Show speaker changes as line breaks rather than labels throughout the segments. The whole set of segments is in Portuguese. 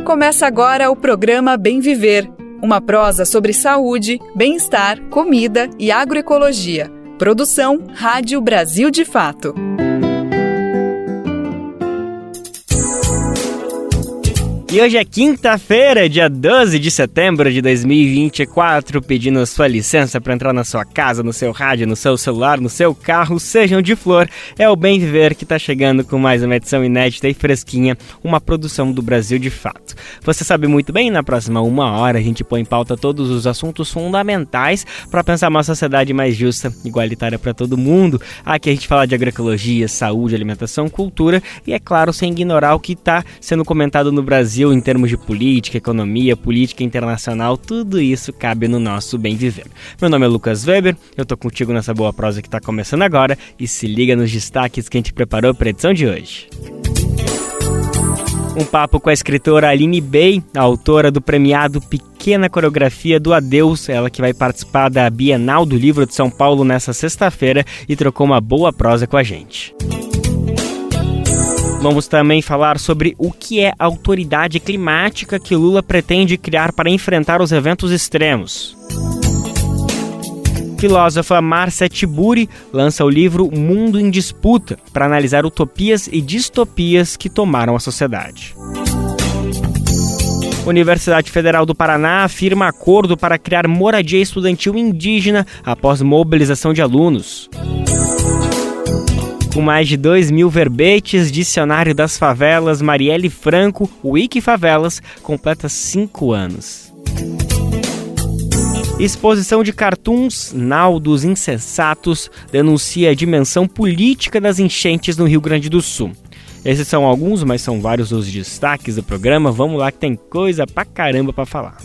Começa agora o programa Bem Viver, uma prosa sobre saúde, bem-estar, comida e agroecologia. Produção Rádio Brasil de Fato.
E hoje é quinta-feira, dia 12 de setembro de 2024, pedindo a sua licença para entrar na sua casa, no seu rádio, no seu celular, no seu carro, seja onde for. É o Bem Viver que está chegando com mais uma edição inédita e fresquinha, uma produção do Brasil de Fato. Você sabe muito bem, na próxima uma hora a gente põe em pauta todos os assuntos fundamentais para pensar uma sociedade mais justa, igualitária para todo mundo. Aqui a gente fala de agroecologia, saúde, alimentação, cultura e, é claro, sem ignorar o que está sendo comentado no Brasil em termos de política, economia, política internacional, tudo isso cabe no nosso Bem Viver. Meu nome é Lucas Weber, eu tô contigo nessa boa prosa que tá começando agora e se liga nos destaques que a gente preparou para a edição de hoje. Um papo com a escritora Aline Bey, a autora do premiado Pequena Coreografia do Adeus, ela que vai participar da Bienal do Livro de São Paulo nessa sexta-feira e trocou uma boa prosa com a gente. Vamos também falar sobre o que é a autoridade climática que Lula pretende criar para enfrentar os eventos extremos. Filósofa Márcia Tiburi lança o livro Mundo em Disputa, para analisar utopias e distopias que tomaram a sociedade. Universidade Federal do Paraná afirma acordo para criar moradia estudantil indígena após mobilização de alunos. Com mais de 2.000 verbetes, Dicionário das Favelas, Marielle Franco, Wikifavelas, completa 5 anos. Exposição de cartoons, Naldos Insensatos, denuncia a dimensão política das enchentes no Rio Grande do Sul. Esses são alguns, mas são vários os destaques do programa. Vamos lá que tem coisa pra caramba pra falar.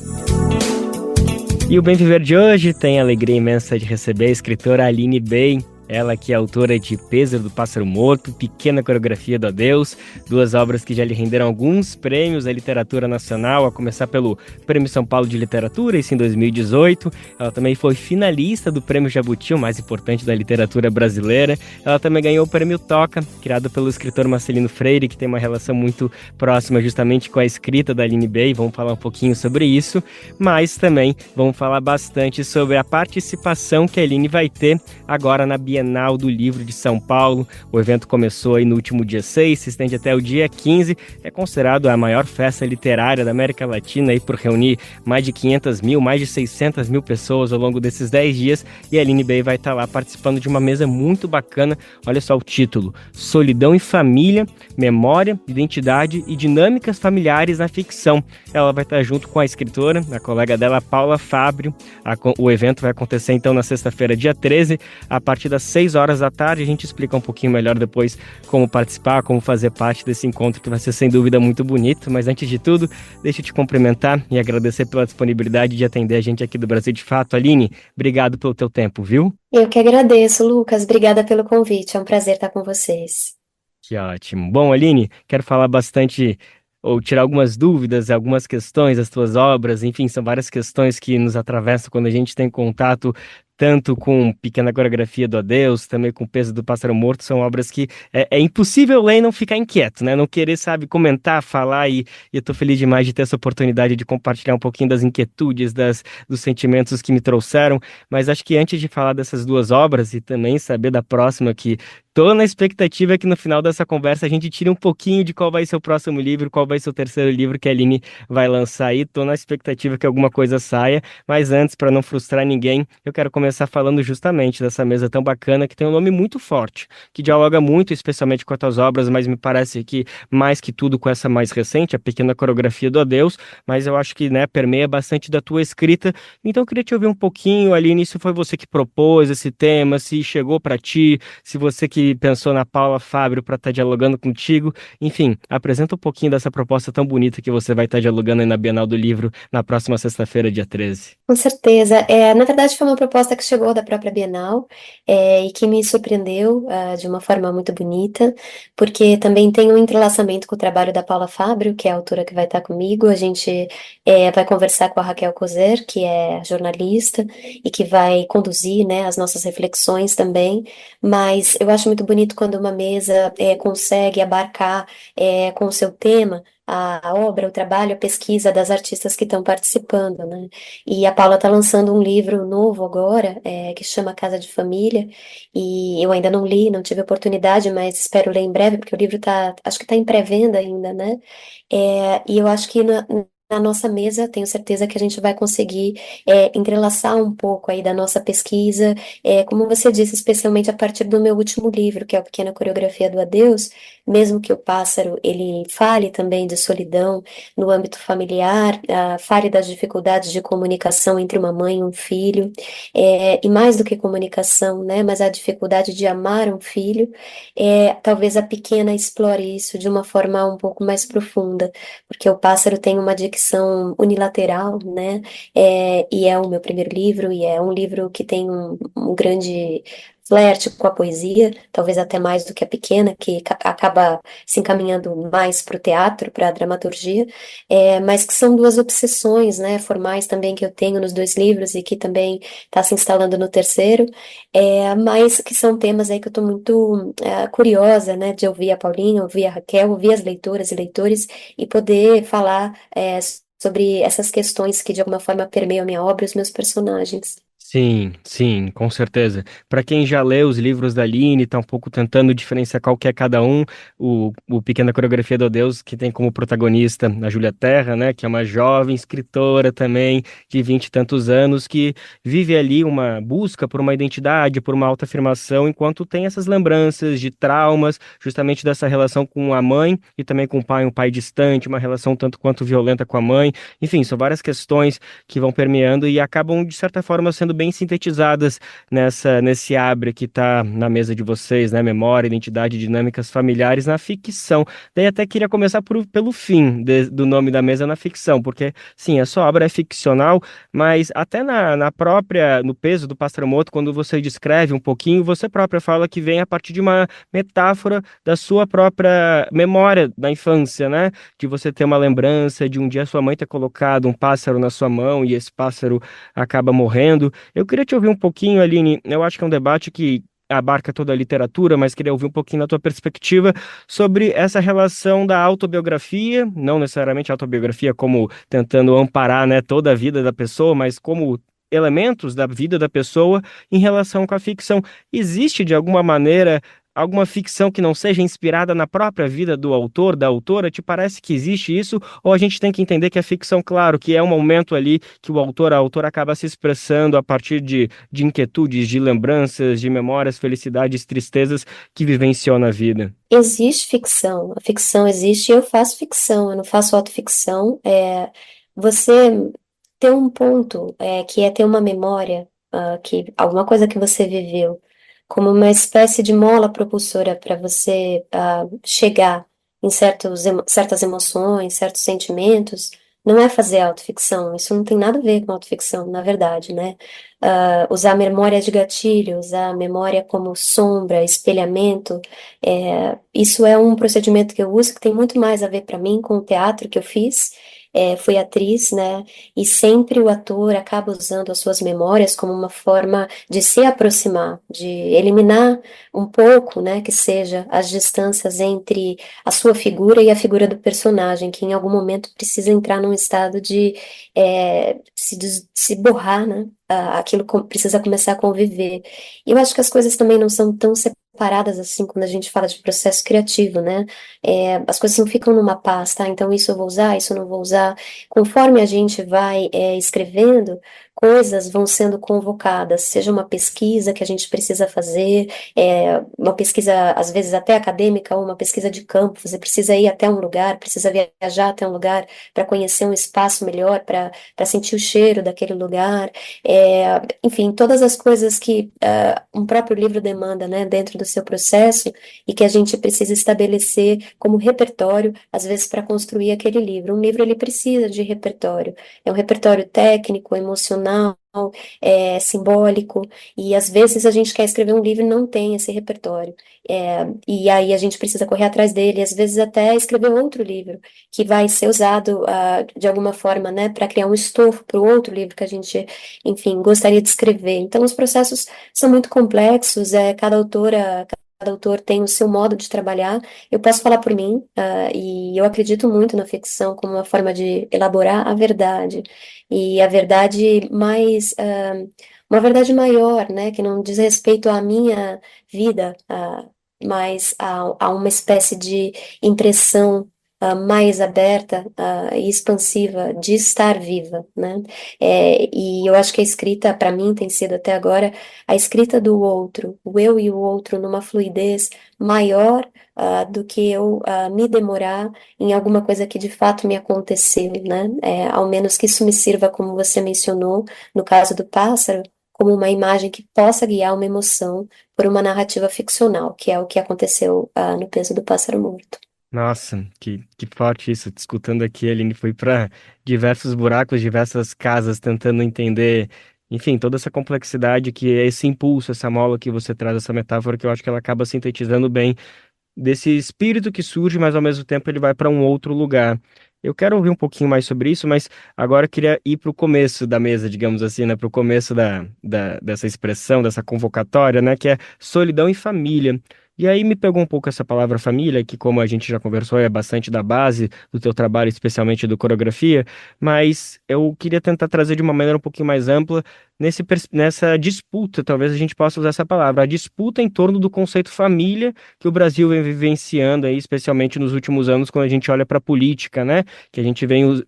E o Bem Viver de hoje tem a alegria imensa de receber a escritora Aline Bey. Ela que é autora de Pêssego do Pássaro Morto, Pequena Coreografia do Adeus, 2 obras que já lhe renderam alguns prêmios da literatura nacional, a começar pelo Prêmio São Paulo de Literatura, isso em 2018. Ela também foi finalista do Prêmio Jabuti, o mais importante da literatura brasileira. Ela também ganhou o Prêmio Toca, criado pelo escritor Marcelino Freire, que tem uma relação muito próxima justamente com a escrita da Aline Bey. Vamos falar um pouquinho sobre isso, mas também vamos falar bastante sobre a participação que a Aline vai ter agora na Bienal do Livro de São Paulo. O evento começou aí no último dia 6, se estende até o dia 15. É considerado a maior festa literária da América Latina aí por reunir mais de 500 mil, mais de 600 mil pessoas ao longo desses 10 dias. E a Aline Bey vai estar lá participando de uma mesa muito bacana. Olha só o título: Solidão e Família, Memória, Identidade e Dinâmicas Familiares na Ficção. Ela vai estar junto com a escritora, a colega dela, Paula Fábio. O evento vai acontecer então na sexta-feira, dia 13, a partir das 6 horas da tarde. A gente explica um pouquinho melhor depois como participar, como fazer parte desse encontro que vai ser sem dúvida muito bonito. Mas antes de tudo, deixa eu te cumprimentar e agradecer pela disponibilidade de atender a gente aqui do Brasil de Fato. Aline, obrigado pelo teu tempo, viu?
Eu que agradeço, Lucas. Obrigada pelo convite. É um prazer estar com vocês.
Que ótimo. Bom, Aline, quero falar bastante ou tirar algumas dúvidas, algumas questões das tuas obras. Enfim, são várias questões que nos atravessam quando a gente tem contato tanto com Pequena Coreografia do Adeus, também com Pêssego do Pássaro Morto. São obras que é impossível ler e não ficar inquieto, né? Não querer, comentar, falar, e eu tô feliz demais de ter essa oportunidade de compartilhar um pouquinho das inquietudes, dos sentimentos que me trouxeram. Mas acho que antes de falar dessas 2 obras e também saber da próxima, que tô na expectativa que no final dessa conversa a gente tire um pouquinho de qual vai ser o próximo livro, qual vai ser o terceiro livro que a Aline vai lançar aí. Tô na expectativa que alguma coisa saia, mas antes, para não frustrar ninguém, eu quero começar falando justamente dessa mesa tão bacana, que tem um nome muito forte, que dialoga muito, especialmente com as tuas obras, mas me parece que mais que tudo com essa mais recente, a Pequena Coreografia do Adeus, mas eu acho que, permeia bastante da tua escrita. Então eu queria te ouvir um pouquinho, Aline, se foi você que propôs esse tema, se chegou para ti, se você que pensou na Paula Fábio para estar dialogando contigo. Enfim, apresenta um pouquinho dessa proposta tão bonita que você vai estar dialogando aí na Bienal do Livro na próxima sexta-feira, dia 13.
Com certeza. Na verdade, foi uma proposta que chegou da própria Bienal, e que me surpreendeu de uma forma muito bonita, porque também tem um entrelaçamento com o trabalho da Paula Fábio, que é a autora que vai estar comigo. A gente vai conversar com a Raquel Coser, que é jornalista e que vai conduzir, né, as nossas reflexões também. Mas eu acho muito bonito quando uma mesa consegue abarcar com o seu tema a obra, o trabalho, a pesquisa das artistas que estão participando, né? E a Paula está lançando um livro novo agora, que chama Casa de Família, e eu ainda não li, não tive oportunidade, mas espero ler em breve, porque o livro tá, acho que está em pré-venda ainda, né? E eu acho que na nossa mesa, tenho certeza que a gente vai conseguir entrelaçar um pouco aí da nossa pesquisa, como você disse, especialmente a partir do meu último livro, que é a Pequena Coreografia do Adeus, mesmo que o pássaro ele fale também de solidão no âmbito familiar, fale das dificuldades de comunicação entre uma mãe e um filho, e mais do que comunicação, né, mas a dificuldade de amar um filho, talvez a pequena explore isso de uma forma um pouco mais profunda, porque o pássaro tem uma dicção unilateral, né, e é o meu primeiro livro, e é um livro que tem um grande flerte com a poesia, talvez até mais do que a pequena, que acaba se encaminhando mais para o teatro, para a dramaturgia, mas que são duas obsessões, né, formais também que eu tenho nos dois livros e que também está se instalando no terceiro, mas que são temas aí que eu estou muito curiosa, né, de ouvir a Paulinha, ouvir a Raquel, ouvir as leitoras e leitores e poder falar sobre essas questões que de alguma forma permeiam a minha obra e os meus personagens.
Sim, sim, com certeza. Para quem já leu os livros da Aline, tá um pouco tentando diferenciar qual que é cada um, o Pequena Coreografia do Deus, que tem como protagonista a Júlia Terra, né, que é uma jovem escritora também, de 20 e tantos anos, que vive ali uma busca por uma identidade, por uma autoafirmação, enquanto tem essas lembranças de traumas, justamente dessa relação com a mãe e também com o pai, um pai distante, uma relação tanto quanto violenta com a mãe. Enfim, são várias questões que vão permeando e acabam, de certa forma, sendo bem sintetizadas nesse abre que está na mesa de vocês, né? Memória, identidade, dinâmicas familiares na ficção. Daí até queria começar pelo fim do nome da mesa na ficção, porque, sim, a sua obra é ficcional, mas até no peso do Pássaro Morto, quando você descreve um pouquinho, você própria fala que vem a partir de uma metáfora da sua própria memória da infância, né? De você ter uma lembrança de um dia sua mãe ter colocado um pássaro na sua mão e esse pássaro acaba morrendo. Eu queria te ouvir um pouquinho, Aline. Eu acho que é um debate que abarca toda a literatura, mas queria ouvir um pouquinho da tua perspectiva sobre essa relação da autobiografia, não necessariamente a autobiografia como tentando amparar, né, toda a vida da pessoa, mas como elementos da vida da pessoa em relação com a ficção. Existe, de alguma maneira, alguma ficção que não seja inspirada na própria vida do autor, da autora? Te parece que existe isso? Ou a gente tem que entender que a ficção, claro, que é um momento ali que o autor, a autora acaba se expressando a partir de inquietudes, de lembranças, de memórias, felicidades, tristezas que vivenciou na vida?
Existe ficção, a ficção existe e eu faço ficção, eu não faço autoficção. Você ter um ponto, que é ter uma memória, que alguma coisa que você viveu, como uma espécie de mola propulsora para você chegar em certas emoções, certos sentimentos, não é fazer autoficção, isso não tem nada a ver com autoficção, na verdade, né? Usar a memória de gatilho, usar a memória como sombra, espelhamento, isso é um procedimento que eu uso que tem muito mais a ver para mim com o teatro que eu fiz. Fui atriz, né? E sempre o ator acaba usando as suas memórias como uma forma de se aproximar, de eliminar um pouco, né? Que seja as distâncias entre a sua figura e a figura do personagem, que em algum momento precisa entrar num estado de se borrar, né? Aquilo precisa começar a conviver. E eu acho que as coisas também não são tão separadas assim quando a gente fala de processo criativo, né? As coisas não ficam numa pasta, então isso eu vou usar, isso eu não vou usar. Conforme a gente vai escrevendo, coisas vão sendo convocadas, seja uma pesquisa que a gente precisa fazer, uma pesquisa, às vezes até acadêmica, ou uma pesquisa de campo, você precisa ir até um lugar, precisa viajar até um lugar para conhecer um espaço melhor, para sentir o cheiro daquele lugar, enfim, todas as coisas que um próprio livro demanda, né, dentro do seu processo e que a gente precisa estabelecer como repertório, às vezes, para construir aquele livro. Um livro, ele precisa de repertório. É um repertório técnico, emocional, simbólico, e às vezes a gente quer escrever um livro e não tem esse repertório. E aí a gente precisa correr atrás dele, e às vezes até escrever outro livro, que vai ser usado de alguma forma, né, para criar um estofo para o outro livro que a gente, enfim, gostaria de escrever. Então, os processos são muito complexos, cada autora, autor tem o seu modo de trabalhar. Eu posso falar por mim, e eu acredito muito na ficção como uma forma de elaborar a verdade, e a verdade mais, uma verdade maior, né, que não diz respeito à minha vida, mas a uma espécie de impressão mais aberta e expansiva de estar viva, né? E eu acho que a escrita, para mim, tem sido até agora a escrita do outro, o eu e o outro numa fluidez maior do que eu me demorar em alguma coisa que de fato me aconteceu, né? Ao menos que isso me sirva, como você mencionou, no caso do pássaro, como uma imagem que possa guiar uma emoção por uma narrativa ficcional, que é o que aconteceu no Peso do Pássaro Morto.
Nossa, que forte isso. Te escutando aqui, a Aline foi para diversos buracos, diversas casas, tentando entender, enfim, toda essa complexidade que é esse impulso, essa mola que você traz, essa metáfora, que eu acho que ela acaba sintetizando bem desse espírito que surge, mas ao mesmo tempo ele vai para um outro lugar. Eu quero ouvir um pouquinho mais sobre isso, mas agora eu queria ir para o começo da mesa, digamos assim, né? Para o começo dessa expressão, dessa convocatória, né? Que é solidão e família. E aí me pegou um pouco essa palavra família, que como a gente já conversou, é bastante da base do teu trabalho, especialmente do coreografia, mas eu queria tentar trazer de uma maneira um pouquinho mais ampla nessa disputa, talvez a gente possa usar essa palavra, a disputa em torno do conceito família que o Brasil vem vivenciando aí, especialmente nos últimos anos, quando a gente olha para a política, né? Que a gente vem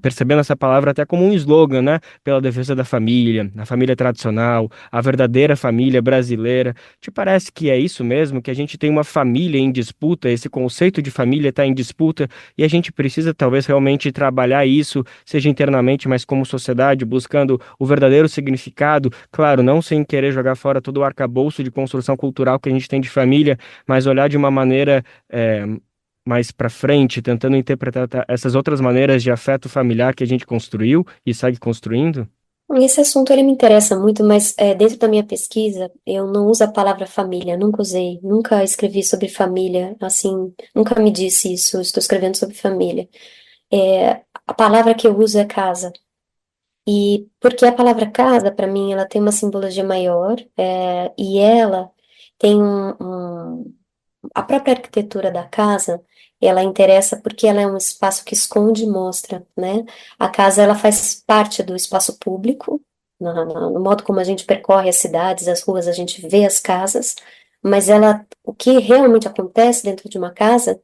percebendo essa palavra até como um slogan, né? Pela defesa da família, a família tradicional, a verdadeira família brasileira. Te parece que é isso mesmo? Que a gente tem uma família em disputa, esse conceito de família está em disputa e a gente precisa talvez realmente trabalhar isso, seja internamente, mas como sociedade, buscando o verdadeiro significado, claro, não sem querer jogar fora todo o arcabouço de construção cultural que a gente tem de família, mas olhar de uma maneira mais para frente, tentando interpretar essas outras maneiras de afeto familiar que a gente construiu e segue construindo?
Esse assunto ele me interessa muito, mas dentro da minha pesquisa eu não uso a palavra família, nunca usei, nunca escrevi sobre família, assim, nunca me disse isso, estou escrevendo sobre família. A palavra que eu uso é casa. E porque a palavra casa, para mim, ela tem uma simbologia maior, e ela tem a própria arquitetura da casa, ela interessa porque ela é um espaço que esconde e mostra, né? A casa, ela faz parte do espaço público, no modo como a gente percorre as cidades, as ruas, a gente vê as casas, mas o que realmente acontece dentro de uma casa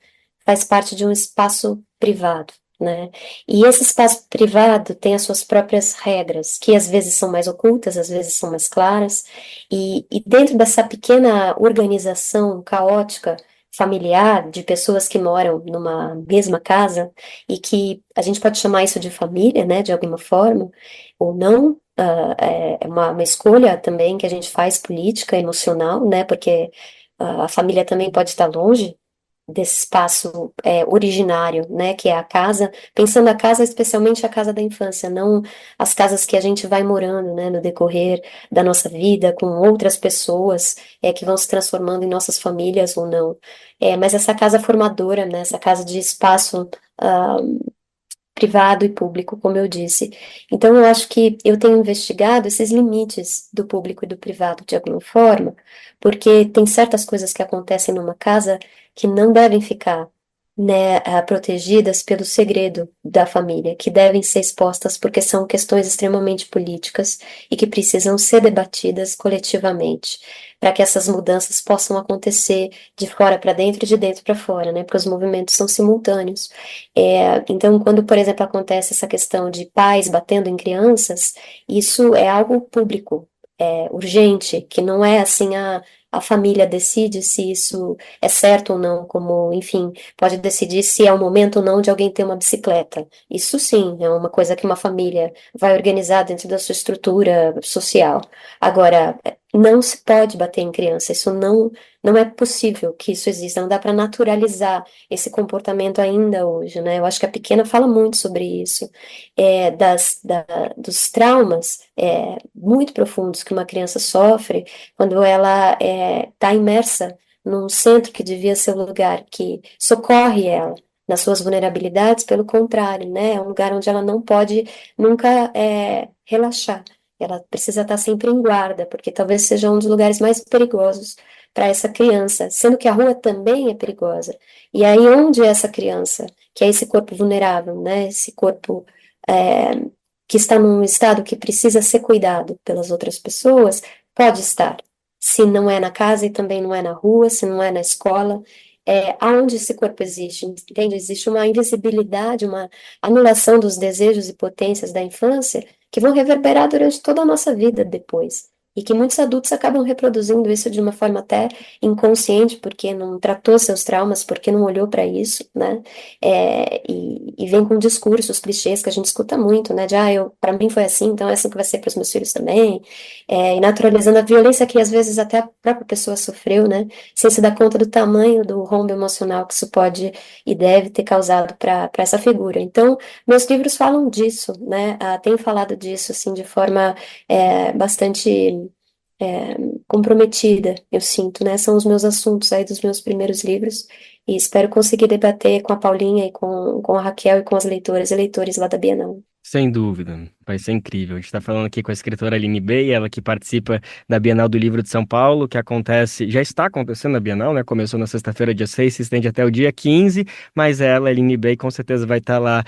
faz parte de um espaço privado, né? E esse espaço privado tem as suas próprias regras, que às vezes são mais ocultas, às vezes são mais claras, e dentro dessa pequena organização caótica, familiar, de pessoas que moram numa mesma casa, e que a gente pode chamar isso de família, né, de alguma forma, ou não, é uma escolha também que a gente faz política, emocional, né, porque a família também pode estar longe desse espaço originário, né, que é a casa, pensando a casa especialmente a casa da infância, não as casas que a gente vai morando, né, no decorrer da nossa vida, com outras pessoas, que vão se transformando em nossas famílias ou não. Mas essa casa formadora, né, essa casa de espaço privado e público, como eu disse. Então, eu acho que eu tenho investigado esses limites do público e do privado de alguma forma, porque tem certas coisas que acontecem numa casa que não devem ficar, né, protegidas pelo segredo da família, que devem ser expostas porque são questões extremamente políticas e que precisam ser debatidas coletivamente, para que essas mudanças possam acontecer de fora para dentro e de dentro para fora, né, porque os movimentos são simultâneos. Então, quando, por exemplo, acontece essa questão de pais batendo em crianças, isso é algo público, urgente, que não é assim a família decide se isso é certo ou não, como, enfim, pode decidir se é o momento ou não de alguém ter uma bicicleta. Isso sim, é uma coisa que uma família vai organizar dentro da sua estrutura social. Agora, não se pode bater em criança, isso não é possível que isso exista, não dá para naturalizar esse comportamento ainda hoje, né? Eu acho que a Pequena fala muito sobre isso, dos traumas muito profundos que uma criança sofre quando ela está imersa num centro que devia ser um lugar que socorre ela nas suas vulnerabilidades, pelo contrário, né? É um lugar onde ela não pode nunca relaxar. Ela precisa estar sempre em guarda, porque talvez seja um dos lugares mais perigosos para essa criança, sendo que a rua também é perigosa. E aí, onde é essa criança, que é esse corpo vulnerável, né? Esse corpo é, que está num estado que precisa ser cuidado pelas outras pessoas, pode estar. Se não é na casa e também não é na rua, se não é na escola, aonde esse corpo existe, entende? Existe uma invisibilidade, uma anulação dos desejos e potências da infância que vão reverberar durante toda a nossa vida depois. E que muitos adultos acabam reproduzindo isso de uma forma até inconsciente, porque não tratou seus traumas, porque não olhou para isso, né? E vem com discursos, clichês que a gente escuta muito, né? De, para mim foi assim, então é assim que vai ser para os meus filhos também. E naturalizando a violência que às vezes até a própria pessoa sofreu, né? Sem se dar conta do tamanho do rombo emocional que isso pode e deve ter causado para essa figura. Então, meus livros falam disso, né? Tenho falado disso, assim, de forma bastante é, comprometida, eu sinto, né? São os meus assuntos aí dos meus primeiros livros e espero conseguir debater com a Paulinha e com a Raquel e com as leitoras e leitores lá da Bienal.
Sem dúvida, vai ser incrível. A gente está falando aqui com a escritora Aline Bey, ela que participa da Bienal do Livro de São Paulo, que acontece, já está acontecendo a Bienal, né? Começou na sexta-feira, dia 6, se estende até o dia 15, mas ela, Aline Bey, com certeza vai estar lá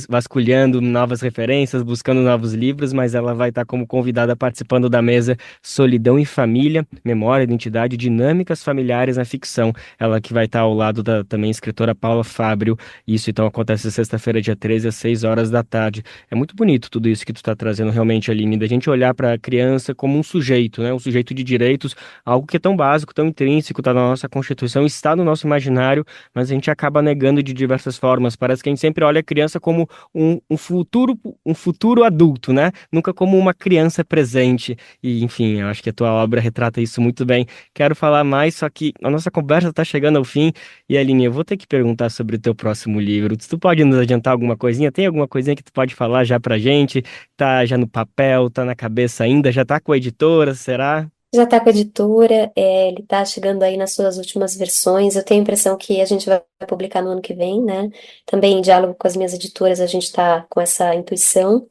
vasculhando novas referências, buscando novos livros, mas ela vai estar como convidada participando da mesa Solidão e Família, Memória, Identidade e Dinâmicas Familiares na Ficção. Ela que vai estar ao lado da também escritora Paula Fábio. Isso então acontece sexta-feira, dia 13, às 6 horas da tarde. É muito bonito tudo isso que tu está trazendo realmente, Aline, da gente olhar para a criança como um sujeito, né? Um sujeito de direitos, algo que é tão básico, tão intrínseco, está na nossa Constituição, está no nosso imaginário, mas a gente acaba negando de diversas formas. Parece que a gente sempre olha a criança como um futuro adulto, né? Nunca como uma criança presente. E, enfim, eu acho que a tua obra retrata isso muito bem. Quero falar mais, só que a nossa conversa está chegando ao fim. E, Aline, eu vou ter que perguntar sobre o teu próximo livro. Tu pode nos adiantar alguma coisinha? Tem alguma coisinha que tu pode falar já pra gente? Tá já no papel, tá na cabeça ainda? Já tá com a editora, será?
Já está com a editora, ele está chegando aí nas suas últimas versões. Eu tenho a impressão que a gente vai publicar no ano que vem, né? Também em diálogo com as minhas editoras, a gente está com essa intuição.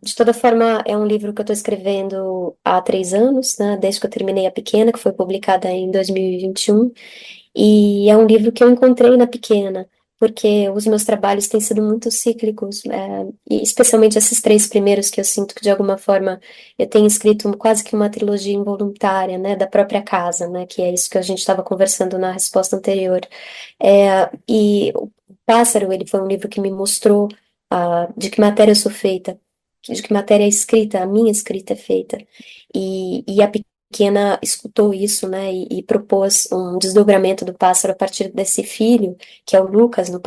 De toda forma, é um livro que eu estou escrevendo há 3 anos, né? Desde que eu terminei A Pequena, que foi publicada em 2021. E é um livro que eu encontrei na Pequena, porque os meus trabalhos têm sido muito cíclicos, e especialmente esses 3 primeiros que eu sinto que de alguma forma eu tenho escrito quase que uma trilogia involuntária, né, da própria casa, né, que é isso que a gente estava conversando na resposta anterior. E o Pássaro, ele foi um livro que me mostrou de que matéria eu sou feita, de que matéria é escrita, a minha escrita é feita. E a Pequena escutou isso, né, e propôs um desdobramento do pássaro a partir desse filho, que é o Lucas, no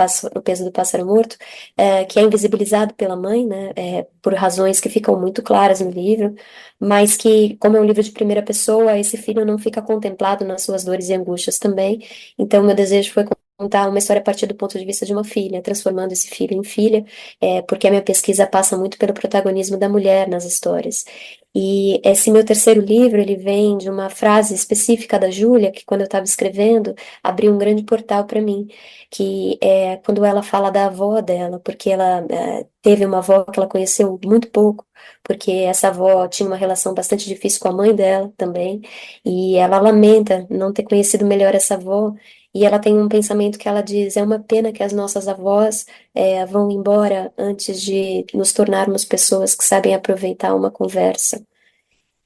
Peso do Pássaro Morto, que é invisibilizado pela mãe, né, por razões que ficam muito claras no livro, mas que, como é um livro de primeira pessoa, esse filho não fica contemplado nas suas dores e angústias também. Então, meu desejo foi contar uma história a partir do ponto de vista de uma filha, transformando esse filho em filha, porque a minha pesquisa passa muito pelo protagonismo da mulher nas histórias. E esse meu terceiro livro, ele vem de uma frase específica da Júlia, que quando eu estava escrevendo, abriu um grande portal para mim, que é quando ela fala da avó dela, porque ela teve uma avó que ela conheceu muito pouco, porque essa avó tinha uma relação bastante difícil com a mãe dela também, e ela lamenta não ter conhecido melhor essa avó, e ela tem um pensamento que ela diz, é uma pena que as nossas avós vão embora antes de nos tornarmos pessoas que sabem aproveitar uma conversa.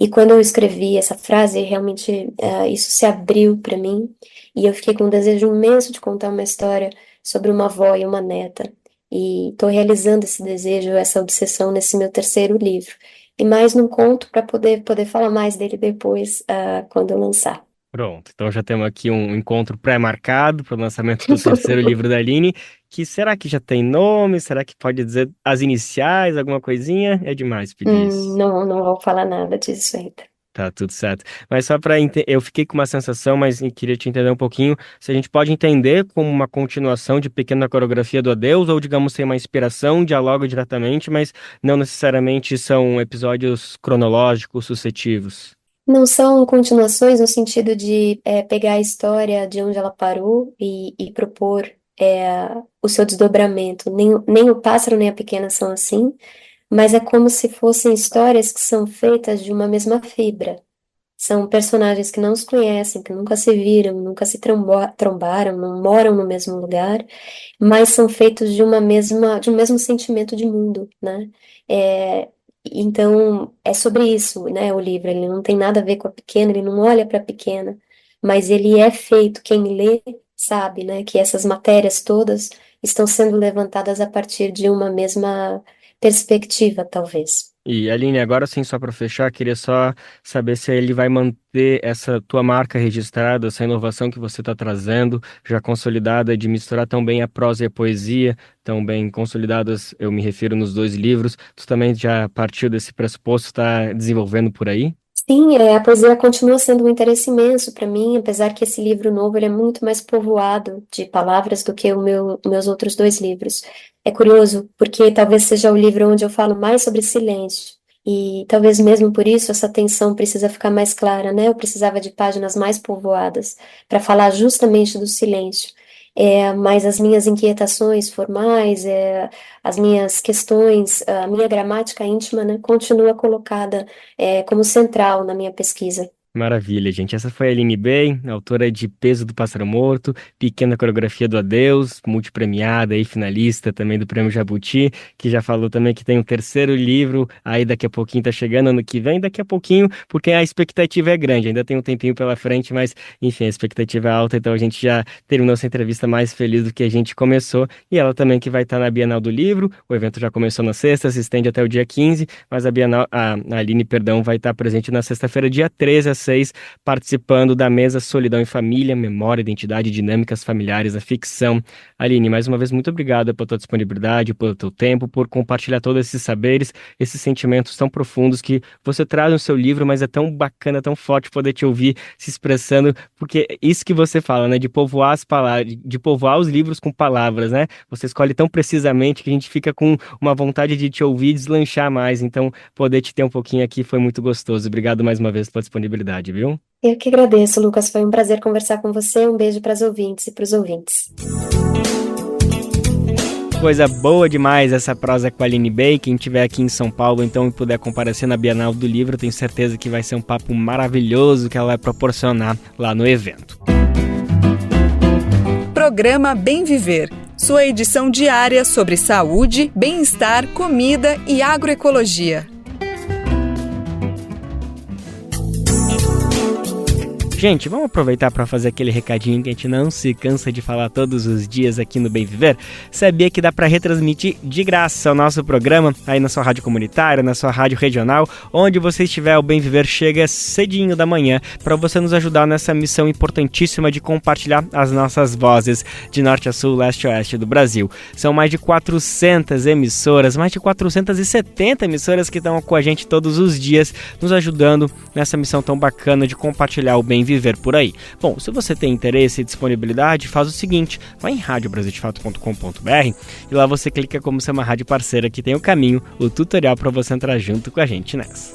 E quando eu escrevi essa frase, realmente isso se abriu para mim, e eu fiquei com um desejo imenso de contar uma história sobre uma avó e uma neta. E estou realizando esse desejo, essa obsessão nesse meu terceiro livro. E mais num conto para poder falar mais dele depois, quando eu lançar.
Pronto, então já temos aqui um encontro pré-marcado para o lançamento do terceiro livro da Aline, que será que já tem nome? Será que pode dizer as iniciais, alguma coisinha? É demais pedir isso.
Não, não vou falar nada disso ainda.
Tá tudo certo. Mas só para eu fiquei com uma sensação, mas queria te entender um pouquinho, se a gente pode entender como uma continuação de Pequena Coreografia do Adeus, ou digamos tem uma inspiração, dialoga diretamente, mas não necessariamente são episódios cronológicos, sucessivos.
Não são continuações no sentido de pegar a história de onde ela parou e propor o seu desdobramento. Nem o pássaro nem a pequena são assim, mas é como se fossem histórias que são feitas de uma mesma fibra, São personagens que não se conhecem, que nunca se viram, nunca se trombaram, não moram no mesmo lugar, mas são feitos de um mesmo sentimento de mundo, né? É, então, é sobre isso, né, o livro. Ele não tem nada a ver com a pequena, ele não olha para a pequena, mas ele é feito, quem lê sabe, né, que essas matérias todas estão sendo levantadas a partir de uma mesma perspectiva, talvez.
E Aline, agora sim, só para fechar, queria só saber se ele vai manter essa tua marca registrada, essa inovação que você está trazendo, já consolidada, de misturar tão bem a prosa e a poesia, tão bem consolidadas, eu me refiro nos 2 livros. Tu também já partiu desse pressuposto, está desenvolvendo por aí?
Sim, a poesia continua sendo um interesse imenso para mim, apesar que esse livro novo ele é muito mais povoado de palavras do que meus outros 2 livros. É curioso, porque talvez seja o livro onde eu falo mais sobre silêncio, e talvez mesmo por isso essa tensão precisa ficar mais clara, né? Eu precisava de páginas mais povoadas para falar justamente do silêncio. Mas as minhas inquietações formais, as minhas questões, a minha gramática íntima, né, continua colocada como central na minha pesquisa.
Maravilha, gente. Essa foi a Aline Bey, autora de Peso do Pássaro Morto, Pequena Coreografia do Adeus, multipremiada e finalista também do Prêmio Jabuti, que já falou também que tem um 3º livro, aí daqui a pouquinho tá chegando, ano que vem, daqui a pouquinho, porque a expectativa é grande, ainda tem um tempinho pela frente, mas enfim, a expectativa é alta, então a gente já terminou essa entrevista mais feliz do que a gente começou, e ela também que vai estar na Bienal do Livro, o evento já começou na sexta, se estende até o dia 15, mas a Aline, perdão, vai estar presente na sexta-feira, dia 13 às 6, participando da mesa Solidão em Família, Memória, Identidade e Dinâmicas Familiares, a ficção. Aline, mais uma vez, muito obrigada pela tua disponibilidade, pelo teu tempo, por compartilhar todos esses saberes, esses sentimentos tão profundos que você traz no seu livro, mas é tão bacana, tão forte poder te ouvir se expressando, porque isso que você fala, né, de povoar as palavras, de povoar os livros com palavras, né? Você escolhe tão precisamente que a gente fica com uma vontade de te ouvir e deslanchar mais, então poder te ter um pouquinho aqui foi muito gostoso. Obrigado mais uma vez pela disponibilidade, viu?
Eu que agradeço, Lucas. Foi um prazer conversar com você. Um beijo para as ouvintes e para os ouvintes.
Coisa boa demais essa prosa com a Aline Bey. Quem estiver aqui em São Paulo, então, e puder comparecer na Bienal do Livro, tenho certeza que vai ser um papo maravilhoso que ela vai proporcionar lá no evento.
Programa Bem Viver, sua edição diária sobre saúde, bem-estar, comida e agroecologia.
Gente, vamos aproveitar para fazer aquele recadinho que a gente não se cansa de falar todos os dias aqui no Bem Viver. Sabia que dá para retransmitir de graça o nosso programa aí na sua rádio comunitária, na sua rádio regional, onde você estiver, o Bem Viver chega cedinho da manhã para você nos ajudar nessa missão importantíssima de compartilhar as nossas vozes de norte a sul, leste a oeste do Brasil. São mais de 400 emissoras, mais de 470 emissoras que estão com a gente todos os dias, nos ajudando nessa missão tão bacana de compartilhar o Bem Viver por aí. Bom, se você tem interesse e disponibilidade, faz o seguinte, vai em radiobrasildefato.com.br e lá você clica como ser uma rádio parceira, que tem o caminho, o tutorial para você entrar junto com a gente nessa.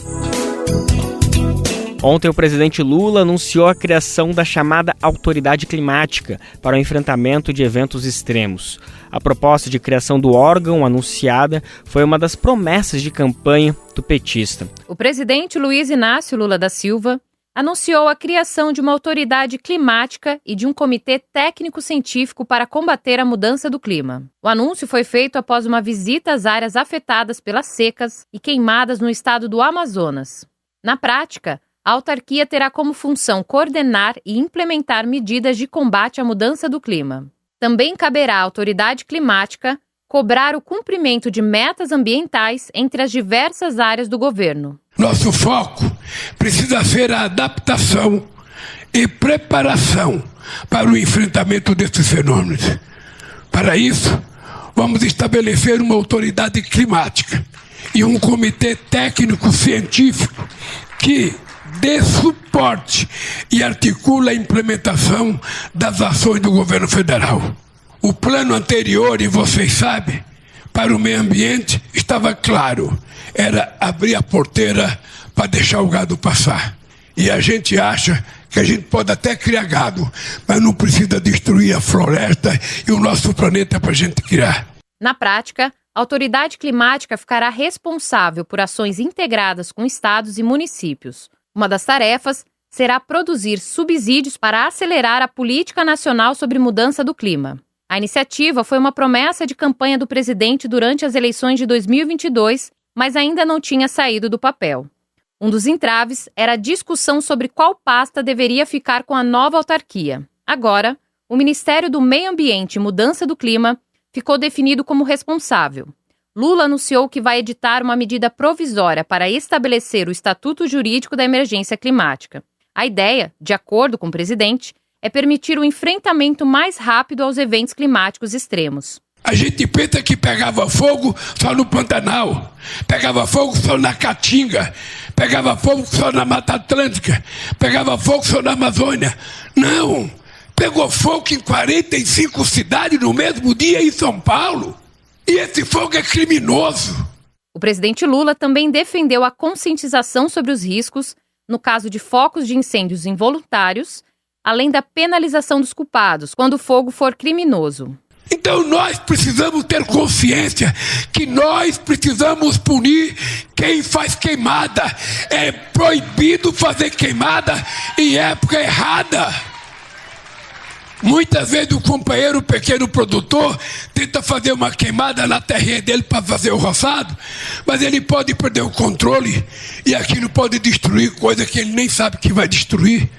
Ontem o presidente Lula anunciou a criação da chamada Autoridade Climática para o enfrentamento de eventos extremos. A proposta de criação do órgão anunciada foi uma das promessas de campanha do petista.
O presidente Luiz Inácio Lula da Silva anunciou a criação de uma autoridade climática e de um comitê técnico-científico para combater a mudança do clima. O anúncio foi feito após uma visita às áreas afetadas pelas secas e queimadas no estado do Amazonas. Na prática, a autarquia terá como função coordenar e implementar medidas de combate à mudança do clima. Também caberá à autoridade climática cobrar o cumprimento de metas ambientais entre as diversas áreas do governo.
Nosso foco precisa ser a adaptação e preparação para o enfrentamento desses fenômenos. Para isso, vamos estabelecer uma autoridade climática e um comitê técnico-científico que dê suporte e articula a implementação das ações do governo federal. O plano anterior, e vocês sabem, para o meio ambiente estava claro, era abrir a porteira para deixar o gado passar. E a gente acha que a gente pode até criar gado, mas não precisa destruir a floresta e o nosso planeta para a gente criar.
Na prática, a autoridade climática ficará responsável por ações integradas com estados e municípios. Uma das tarefas será produzir subsídios para acelerar a política nacional sobre mudança do clima. A iniciativa foi uma promessa de campanha do presidente durante as eleições de 2022, mas ainda não tinha saído do papel. Um dos entraves era a discussão sobre qual pasta deveria ficar com a nova autarquia. Agora, o Ministério do Meio Ambiente e Mudança do Clima ficou definido como responsável. Lula anunciou que vai editar uma medida provisória para estabelecer o estatuto jurídico da emergência climática. A ideia, de acordo com o presidente, é permitir o enfrentamento mais rápido aos eventos climáticos extremos.
A gente pensa que pegava fogo só no Pantanal, pegava fogo só na Caatinga, pegava fogo só na Mata Atlântica, pegava fogo só na Amazônia. Não, pegou fogo em 45 cidades no mesmo dia em São Paulo. E esse fogo é criminoso.
O presidente Lula também defendeu a conscientização sobre os riscos, no caso de focos de incêndios involuntários, além da penalização dos culpados, quando o fogo for criminoso.
Então nós precisamos ter consciência que nós precisamos punir quem faz queimada. É proibido fazer queimada em época errada. Muitas vezes o companheiro, o pequeno produtor, tenta fazer uma queimada na terrinha dele para fazer o roçado, mas ele pode perder o controle e aquilo pode destruir coisa que ele nem sabe que vai destruir.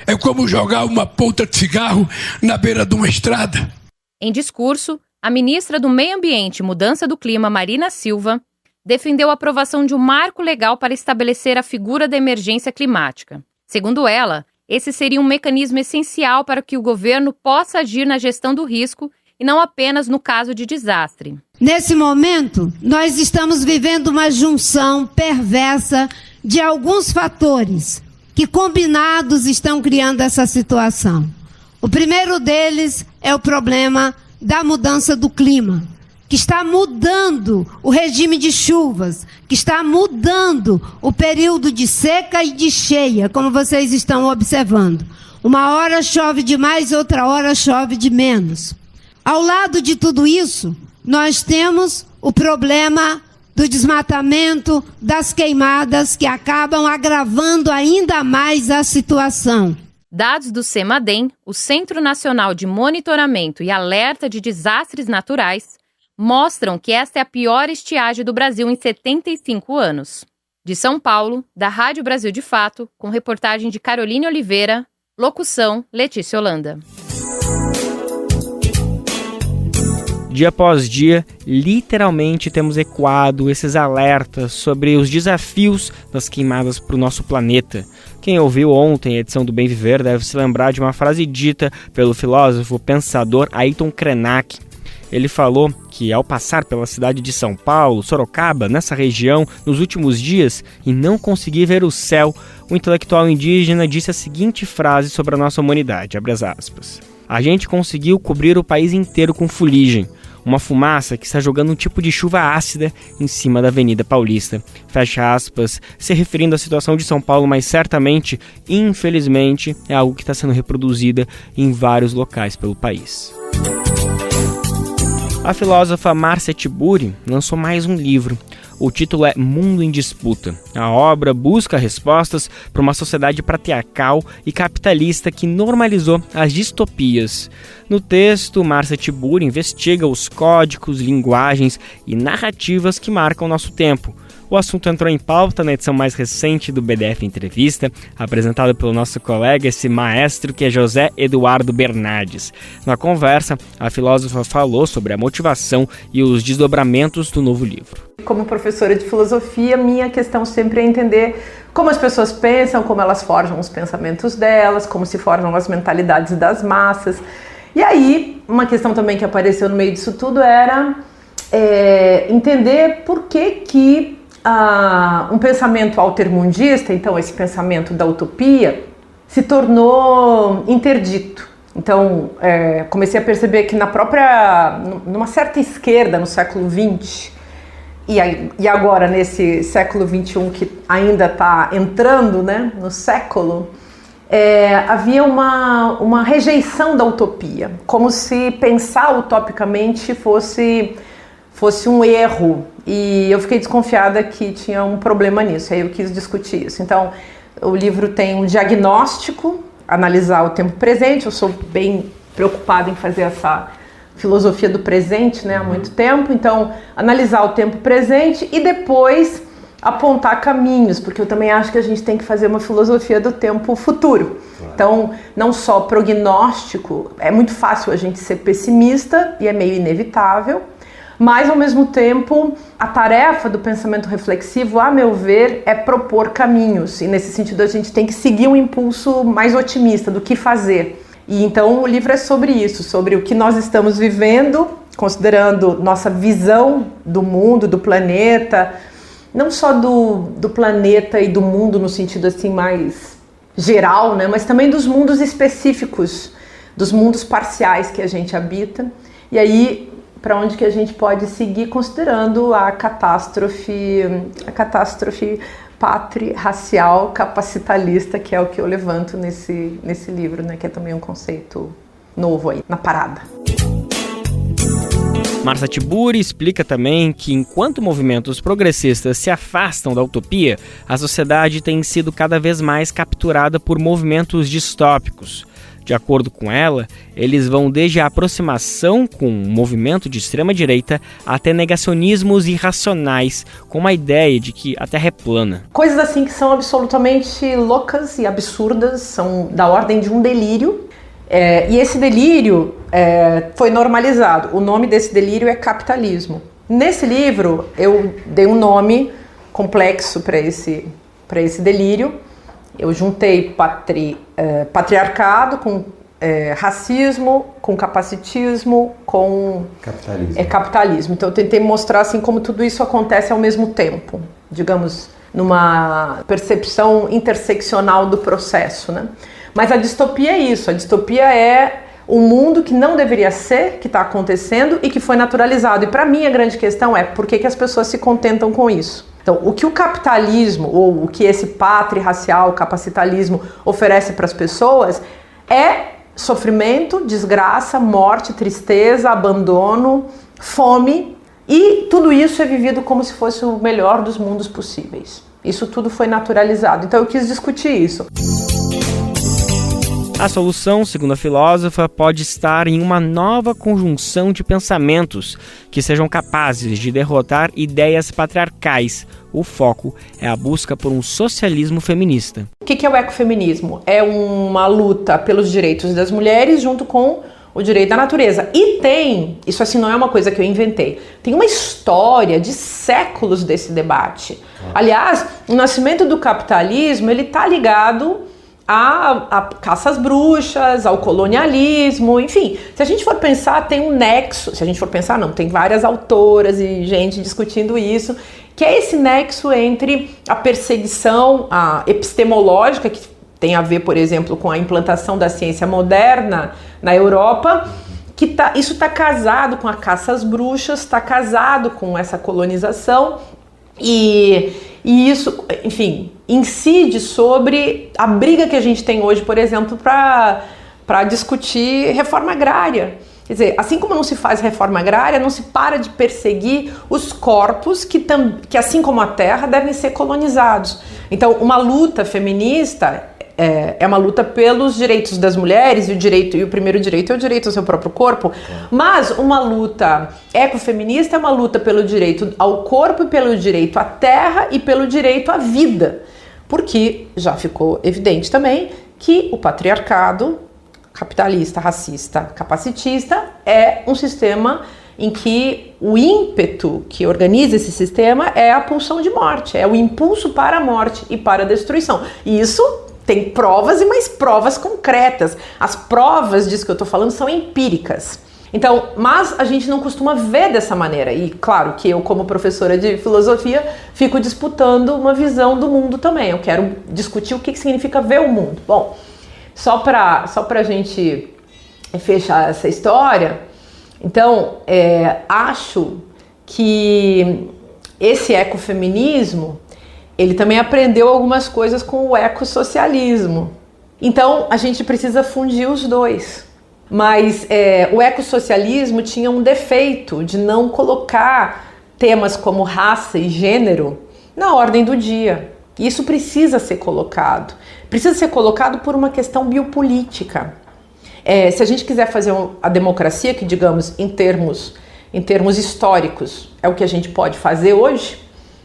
É como jogar uma ponta de cigarro na beira de uma estrada.
Em discurso, a ministra do Meio Ambiente e Mudança do Clima, Marina Silva, defendeu a aprovação de um marco legal para estabelecer a figura da emergência climática. Segundo ela, esse seria um mecanismo essencial para que o governo possa agir na gestão do risco e não apenas no caso de desastre.
Nesse momento, nós estamos vivendo uma junção perversa de alguns fatores que combinados estão criando essa situação. O primeiro deles é o problema da mudança do clima, que está mudando o regime de chuvas, que está mudando o período de seca e de cheia, como vocês estão observando. Uma hora chove demais, outra hora chove de menos. Ao lado de tudo isso, nós temos o problema do desmatamento, das queimadas, que acabam agravando ainda mais a situação.
Dados do CEMADEM, o Centro Nacional de Monitoramento e Alerta de Desastres Naturais, mostram que esta é a pior estiagem do Brasil em 75 anos. De São Paulo, da Rádio Brasil de Fato, com reportagem de Caroline Oliveira, locução Letícia Holanda.
Dia após dia, literalmente temos ecoado esses alertas sobre os desafios das queimadas para o nosso planeta. Quem ouviu ontem a edição do Bem Viver deve se lembrar de uma frase dita pelo filósofo pensador Ayrton Krenak. Ele falou que ao passar pela cidade de São Paulo, Sorocaba, nessa região, nos últimos dias, e não conseguir ver o céu, o intelectual indígena disse a seguinte frase sobre a nossa humanidade, abre as aspas. A gente conseguiu cobrir o país inteiro com fuligem, uma fumaça que está jogando um tipo de chuva ácida em cima da Avenida Paulista. Fecha aspas, se referindo à situação de São Paulo, mas certamente, infelizmente, é algo que está sendo reproduzida em vários locais pelo país. A filósofa Márcia Tiburi lançou mais um livro. O título é Mundo em Disputa. A obra busca respostas para uma sociedade patriarcal e capitalista que normalizou as distopias. No texto, Márcia Tiburi investiga os códigos, linguagens e narrativas que marcam nosso tempo. O assunto entrou em pauta na edição mais recente do BDF Entrevista, apresentada pelo nosso colega, esse maestro que é José Eduardo Bernardes. Na conversa, a filósofa falou sobre a motivação e os desdobramentos do novo livro.
Como professora de filosofia, minha questão sempre é entender como as pessoas pensam, como elas forjam os pensamentos delas, como se formam as mentalidades das massas. E aí, uma questão também que apareceu no meio disso tudo era entender por que um pensamento altermundista, então esse pensamento da utopia, se tornou interdito. Então, comecei a perceber que numa certa esquerda no século XX, e agora nesse século XXI que ainda está entrando, né, no século, havia uma rejeição da utopia, como se pensar utopicamente fosse um erro, e eu fiquei desconfiada que tinha um problema nisso, aí eu quis discutir isso. Então, O livro tem um diagnóstico, analisar o tempo presente. Eu sou bem preocupada em fazer essa filosofia do presente, né, há muito tempo. Então, analisar o tempo presente e depois apontar caminhos, porque eu também acho que a gente tem que fazer uma filosofia do tempo futuro. Então, não só prognóstico, é muito fácil a gente ser pessimista e é meio inevitável, mas ao mesmo tempo a tarefa do pensamento reflexivo, a meu ver, é propor caminhos, e nesse sentido a gente tem que seguir um impulso mais otimista do que fazer. E então o livro é sobre isso, sobre o que nós estamos vivendo, considerando nossa visão do mundo, do planeta, não só do planeta e do mundo no sentido assim mais geral, né, mas também dos mundos específicos, dos mundos parciais que a gente habita. E aí, para onde que a gente pode seguir considerando a catástrofe patri-racial capacitalista, que é o que eu levanto nesse livro, né, que é também um conceito novo aí na parada.
Marcia Tiburi explica também que enquanto movimentos progressistas se afastam da utopia, a sociedade tem sido cada vez mais capturada por movimentos distópicos. De acordo com ela, eles vão desde a aproximação com um movimento de extrema-direita até negacionismos irracionais, com a ideia de que a Terra é plana.
Coisas assim que são absolutamente loucas e absurdas, são da ordem de um delírio. E esse delírio foi normalizado. O nome desse delírio é capitalismo. Nesse livro, eu dei um nome complexo para esse delírio. Eu juntei patriarcado com racismo, com capacitismo, com capitalismo. Então eu tentei mostrar assim, como tudo isso acontece ao mesmo tempo, digamos, numa percepção interseccional do processo, né? Mas a distopia é isso, a distopia é o mundo que não deveria ser, que está acontecendo e que foi naturalizado. E para mim a grande questão é por que as pessoas se contentam com isso? Então, o que o capitalismo, ou o que esse patri-racial, capitalismo oferece para as pessoas é sofrimento, desgraça, morte, tristeza, abandono, fome, e tudo isso é vivido como se fosse o melhor dos mundos possíveis. Isso tudo foi naturalizado. Então eu quis discutir isso.
A solução, segundo a filósofa, pode estar em uma nova conjunção de pensamentos que sejam capazes de derrotar ideias patriarcais. O foco é a busca por um socialismo feminista.
O que é o ecofeminismo? É uma luta pelos direitos das mulheres junto com o direito da natureza. E tem, isso assim não é uma coisa que eu inventei, tem uma história de séculos desse debate. Aliás, o nascimento do capitalismo, ele está ligado a caça às bruxas, ao colonialismo, enfim. Se a gente for pensar, tem um nexo, se a gente for pensar não, tem várias autoras e gente discutindo isso, que é esse nexo entre a perseguição epistemológica, que tem a ver, por exemplo, com a implantação da ciência moderna na Europa, que isso está casado com a caça às bruxas, está casado com essa colonização e isso, enfim, incide sobre a briga que a gente tem hoje, por exemplo, para discutir reforma agrária. Quer dizer, assim como não se faz reforma agrária, não se para de perseguir os corpos que assim como a terra, devem ser colonizados. Então, uma luta feminista é uma luta pelos direitos das mulheres, e o primeiro direito é o direito ao seu próprio corpo, mas uma luta ecofeminista é uma luta pelo direito ao corpo, e pelo direito à terra e pelo direito à vida, porque já ficou evidente também que o patriarcado capitalista, racista, capacitista é um sistema em que o ímpeto que organiza esse sistema é a pulsão de morte, é o impulso para a morte e para a destruição. E isso tem provas e mais provas concretas. As provas disso que eu estou falando são empíricas. Então, mas a gente não costuma ver dessa maneira. E claro que eu, como professora de filosofia, fico disputando uma visão do mundo também. Eu quero discutir o que significa ver o mundo. Bom, só para a gente fechar essa história, então, acho que esse ecofeminismo, ele também aprendeu algumas coisas com o ecossocialismo. Então, a gente precisa fundir os dois. Mas o ecossocialismo tinha um defeito de não colocar temas como raça e gênero na ordem do dia. E isso precisa ser colocado. Precisa ser colocado por uma questão biopolítica. Se a gente quiser fazer a democracia, que digamos em termos históricos é o que a gente pode fazer hoje,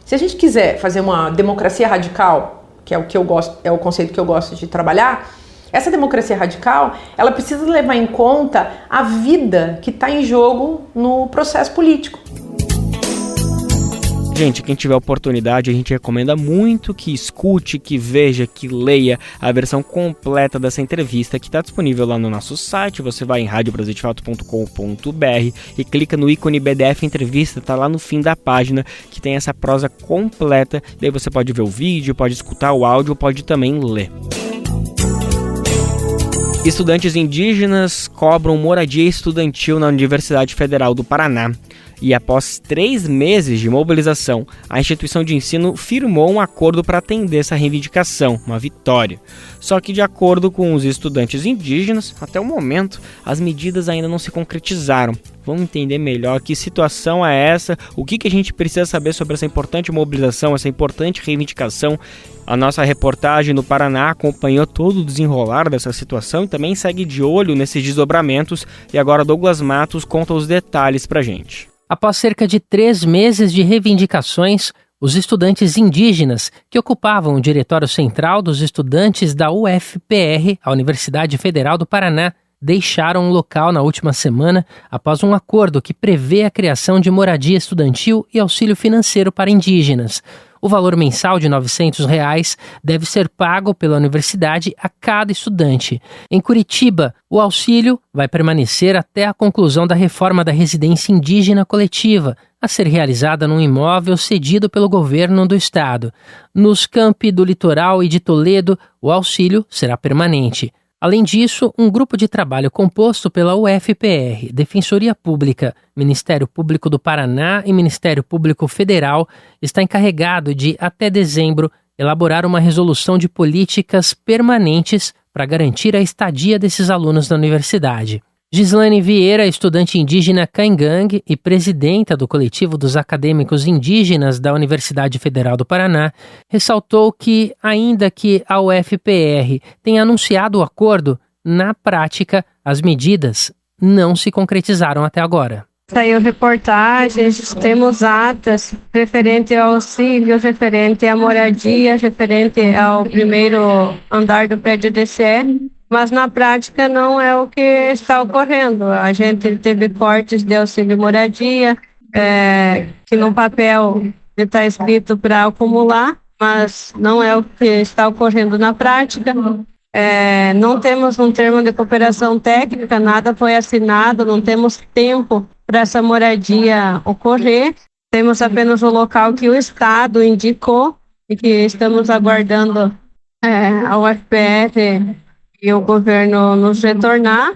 se a gente quiser fazer uma democracia radical, que é o que eu gosto, é o conceito que eu gosto de trabalhar, essa democracia radical, ela precisa levar em conta a vida que está em jogo no processo político.
Gente, quem tiver oportunidade, a gente recomenda muito que escute, que veja, que leia a versão completa dessa entrevista que está disponível lá no nosso site. Você vai em radiobrasildefato.com.br e clica no ícone BDF Entrevista, está lá no fim da página que tem essa prosa completa. Daí você pode ver o vídeo, pode escutar o áudio, pode também ler. Estudantes indígenas cobram moradia estudantil na Universidade Federal do Paraná. E após 3 meses de mobilização, a instituição de ensino firmou um acordo para atender essa reivindicação, uma vitória. Só que, de acordo com os estudantes indígenas, até o momento, as medidas ainda não se concretizaram. Vamos entender melhor que situação é essa, o que a gente precisa saber sobre essa importante mobilização, essa importante reivindicação. A nossa reportagem no Paraná acompanhou todo o desenrolar dessa situação e também segue de olho nesses desdobramentos. E agora Douglas Matos conta os detalhes pra gente.
Após cerca de 3 meses de reivindicações, os estudantes indígenas que ocupavam o Diretório Central dos Estudantes da UFPR, a Universidade Federal do Paraná, deixaram o local na última semana após um acordo que prevê a criação de moradia estudantil e auxílio financeiro para indígenas. O valor mensal de R$ 900 deve ser pago pela universidade a cada estudante. Em Curitiba, o auxílio vai permanecer até a conclusão da reforma da residência indígena coletiva, a ser realizada num imóvel cedido pelo governo do estado. Nos campi do Litoral e de Toledo, o auxílio será permanente. Além disso, um grupo de trabalho composto pela UFPR, Defensoria Pública, Ministério Público do Paraná e Ministério Público Federal está encarregado de, até dezembro, elaborar uma resolução de políticas permanentes para garantir a estadia desses alunos na universidade. Gislane Vieira, estudante indígena Caingangue e presidenta do coletivo dos acadêmicos indígenas da Universidade Federal do Paraná, ressaltou que, ainda que a UFPR tenha anunciado o acordo, na prática, as medidas não se concretizaram até agora.
Saiu reportagens, temos atas referente ao auxílio, referente à moradia, referente ao primeiro andar do prédio DCE. Mas na prática não é o que está ocorrendo. A gente teve cortes de auxílio moradia, que no papel está escrito para acumular, mas não é o que está ocorrendo na prática. Não temos um termo de cooperação técnica, nada foi assinado, não temos tempo para essa moradia ocorrer. Temos apenas o local que o Estado indicou e que estamos aguardando a UFPR e o governo nos retornar.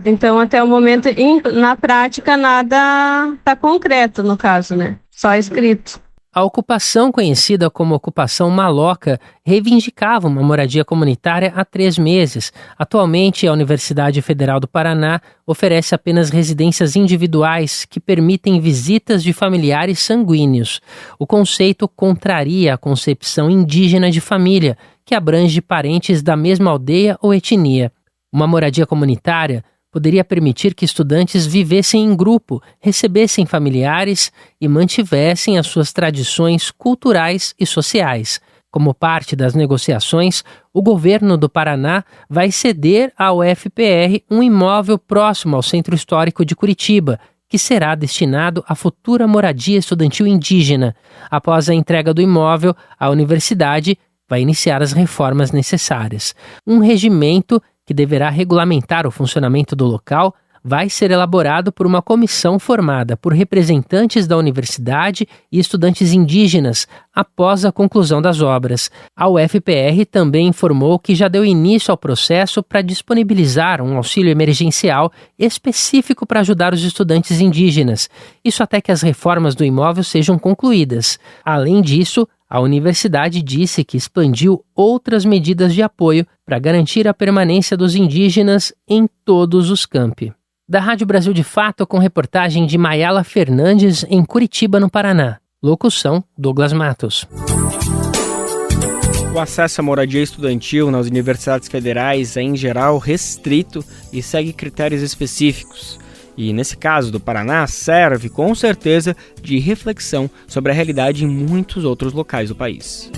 Então, até o momento, na prática, nada está concreto, no caso, né? Só escrito.
A ocupação, conhecida como ocupação maloca, reivindicava uma moradia comunitária há 3 meses. Atualmente, a Universidade Federal do Paraná oferece apenas residências individuais que permitem visitas de familiares sanguíneos. O conceito contraria a concepção indígena de família, que abrange parentes da mesma aldeia ou etnia. Uma moradia comunitária poderia permitir que estudantes vivessem em grupo, recebessem familiares e mantivessem as suas tradições culturais e sociais. Como parte das negociações, o governo do Paraná vai ceder à UFPR um imóvel próximo ao Centro Histórico de Curitiba, que será destinado à futura moradia estudantil indígena. Após a entrega do imóvel, a universidade vai iniciar as reformas necessárias. Um regimento que deverá regulamentar o funcionamento do local vai ser elaborado por uma comissão formada por representantes da universidade e estudantes indígenas após a conclusão das obras. A UFPR também informou que já deu início ao processo para disponibilizar um auxílio emergencial específico para ajudar os estudantes indígenas, isso até que as reformas do imóvel sejam concluídas. Além disso, a universidade disse que expandiu outras medidas de apoio para garantir a permanência dos indígenas em todos os campi. Da Rádio Brasil de Fato, com reportagem de Mayala Fernandes, em Curitiba, no Paraná. Locução, Douglas Matos.
O acesso à moradia estudantil nas universidades federais é, em geral, restrito e segue critérios específicos. E, nesse caso do Paraná, serve, com certeza, de reflexão sobre a realidade em muitos outros locais do país.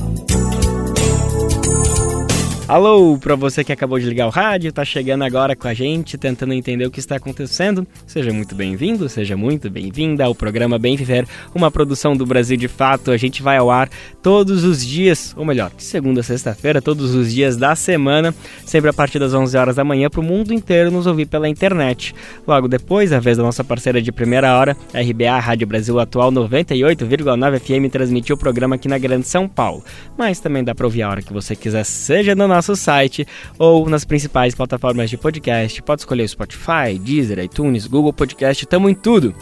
Alô, para você que acabou de ligar o rádio, tá chegando agora com a gente, tentando entender o que está acontecendo. Seja muito bem-vindo, seja muito bem-vinda ao programa Bem Viver, uma produção do Brasil de Fato. A gente vai ao ar todos os dias, ou melhor, de segunda a sexta-feira, todos os dias da semana, sempre a partir das 11 horas da manhã, para o mundo inteiro nos ouvir pela internet. Logo depois, a vez da nossa parceira de primeira hora, a RBA, Rádio Brasil Atual 98,9 FM, transmitiu o programa aqui na Grande São Paulo. Mas também dá para ouvir a hora que você quiser, seja no nosso site ou nas principais plataformas de podcast. Pode escolher o Spotify, Deezer, iTunes, Google Podcast, tamo em tudo.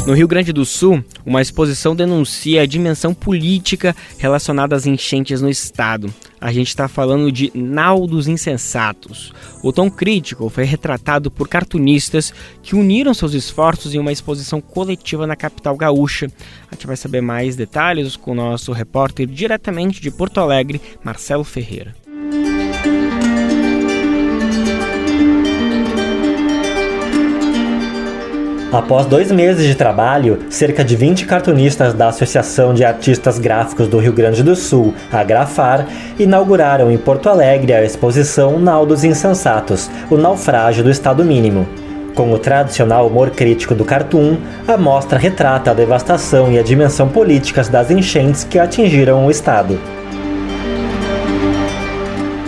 No Rio Grande do Sul, uma exposição denuncia a dimensão política relacionada às enchentes no estado. A gente está falando de Nau dos Insensatos. O tom crítico foi retratado por cartunistas que uniram seus esforços em uma exposição coletiva na capital gaúcha. A gente vai saber mais detalhes com o nosso repórter diretamente de Porto Alegre, Marcelo Ferreira.
Após 2 meses de trabalho, cerca de 20 cartunistas da Associação de Artistas Gráficos do Rio Grande do Sul, a Agrafar, inauguraram em Porto Alegre a exposição Nau dos Insensatos, o naufrágio do Estado Mínimo. Com o tradicional humor crítico do cartoon, a mostra retrata a devastação e a dimensão políticas das enchentes que atingiram o Estado.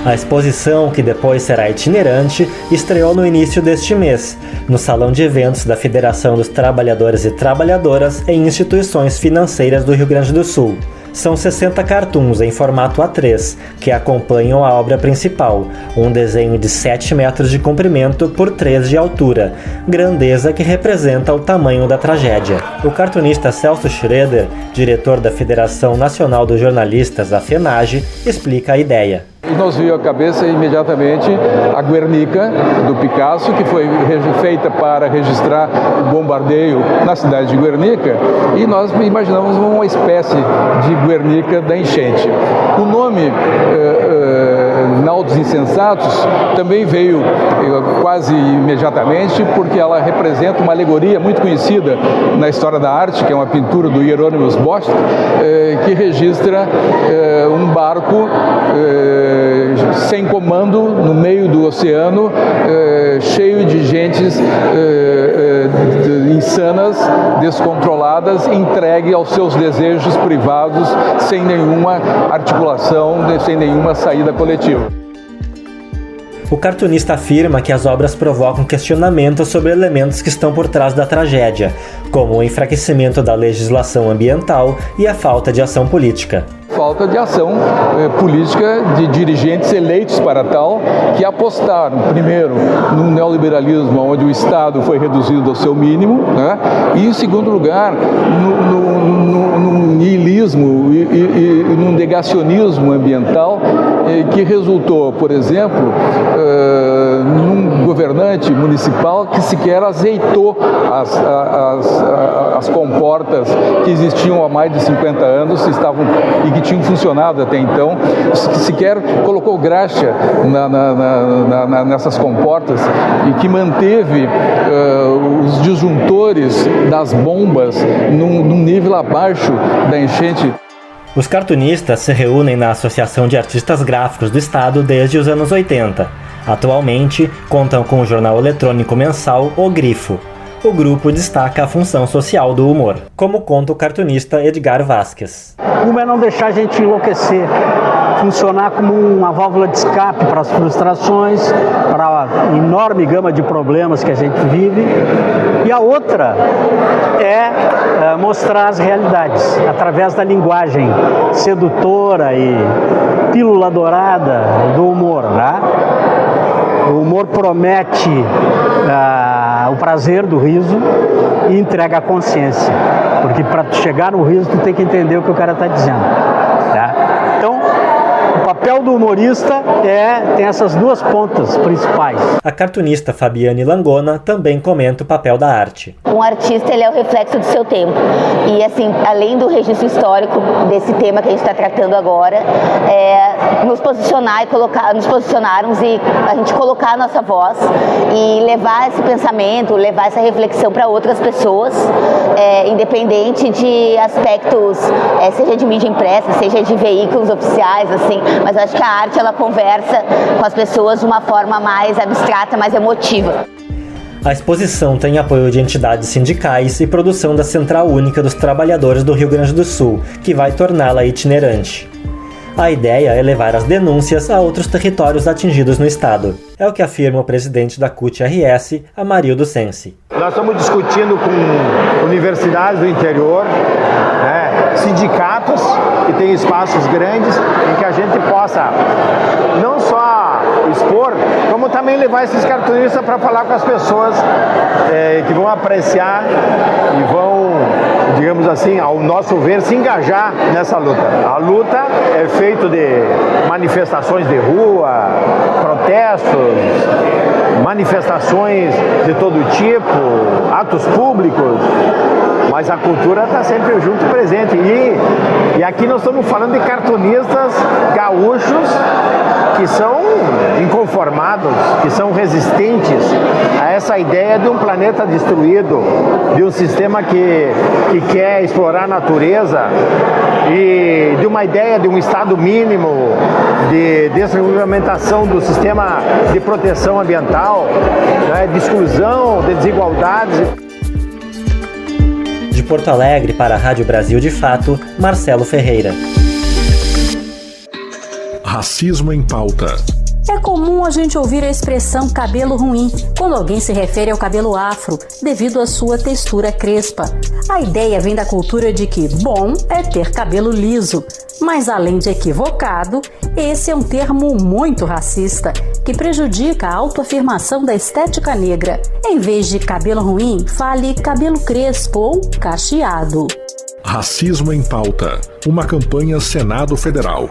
A exposição, que depois será itinerante, estreou no início deste mês, no Salão de Eventos da Federação dos Trabalhadores e Trabalhadoras em Instituições Financeiras do Rio Grande do Sul. São 60 cartoons em formato A3, que acompanham a obra principal, um desenho de 7 metros de comprimento por 3 de altura, grandeza que representa o tamanho da tragédia. O cartunista Celso Schroeder, diretor da Federação Nacional dos Jornalistas, a FENAGE, explica a ideia.
Nos veio à cabeça imediatamente a Guernica, do Picasso, que foi feita para registrar o bombardeio na cidade de Guernica, e nós imaginamos uma espécie de Guernica da enchente. O nome Nau dos Insensatos também veio quase imediatamente porque ela representa uma alegoria muito conhecida na história da arte, que é uma pintura do Hieronymus Bosch, que registra um barco sem comando no meio do oceano, cheio de gentes insanas, descontroladas, entregue aos seus desejos privados, sem nenhuma articulação, sem nenhuma saída coletiva.
O cartunista afirma que as obras provocam questionamentos sobre elementos que estão por trás da tragédia, como o enfraquecimento da legislação ambiental e a falta de ação política.
Falta de ação política de dirigentes eleitos para tal, que apostaram, primeiro, num neoliberalismo onde o Estado foi reduzido ao seu mínimo, né? E, em segundo lugar, num niilismo e num negacionismo ambiental que resultou, por exemplo, num governante municipal que sequer azeitou as comportas que existiam há mais de 50 anos e que tinham funcionado até então, que sequer colocou graxa nessas comportas e que manteve os disjuntores das bombas num nível abaixo da enchente.
Os cartunistas se reúnem na Associação de Artistas Gráficos do Estado desde os anos 80. Atualmente, contam com o jornal eletrônico mensal O Grifo. O grupo destaca a função social do humor, como conta o cartunista Edgar Vasquez.
Uma é não deixar a gente enlouquecer, funcionar como uma válvula de escape para as frustrações, para a enorme gama de problemas que a gente vive. E a outra é mostrar as realidades, através da linguagem sedutora e pílula dourada do humor, né? O humor promete o prazer do riso e entrega a consciência. Porque para chegar no riso, tu tem que entender o que o cara está dizendo. Tá? Então, o papel papel do humorista tem essas duas pontas principais.
A cartunista Fabiane Langona também comenta o papel da arte.
Um artista, ele é o reflexo do seu tempo. E assim, além do registro histórico desse tema que a gente está tratando agora, nos posicionarmos e a gente colocar a nossa voz e levar esse pensamento, levar essa reflexão para outras pessoas, independente de aspectos, seja de mídia impressa, seja de veículos oficiais, assim, mas eu acho que a arte, ela conversa com as pessoas de uma forma mais abstrata, mais emotiva.
A exposição tem apoio de entidades sindicais e produção da Central Única dos Trabalhadores do Rio Grande do Sul, que vai torná-la itinerante. A ideia é levar as denúncias a outros territórios atingidos no estado. É o que afirma o presidente da CUT-RS, Amarildo Sensi.
Nós estamos discutindo com universidades do interior, sindicatos que têm espaços grandes em que a gente possa não só expor, como também levar esses cartunistas para falar com as pessoas que vão apreciar e vão, digamos assim, ao nosso ver, se engajar nessa luta. A luta é feita de manifestações de rua, protestos, manifestações de todo tipo, atos públicos, mas a cultura está sempre junto e presente. E aqui nós estamos falando de cartunistas gaúchos que são inconformados, que são resistentes a essa ideia de um planeta destruído, de um sistema que quer explorar a natureza e de uma ideia de um estado mínimo de desregulamentação do sistema de proteção ambiental, de exclusão, de desigualdades.
De Porto Alegre para a Rádio Brasil de Fato, Marcelo Ferreira.
Racismo em pauta.
É comum a gente ouvir a expressão cabelo ruim quando alguém se refere ao cabelo afro, devido à sua textura crespa. A ideia vem da cultura de que bom é ter cabelo liso, mas além de equivocado, esse é um termo muito racista, que prejudica a autoafirmação da estética negra. Em vez de cabelo ruim, fale cabelo crespo ou cacheado.
Racismo em pauta. Uma campanha Senado Federal.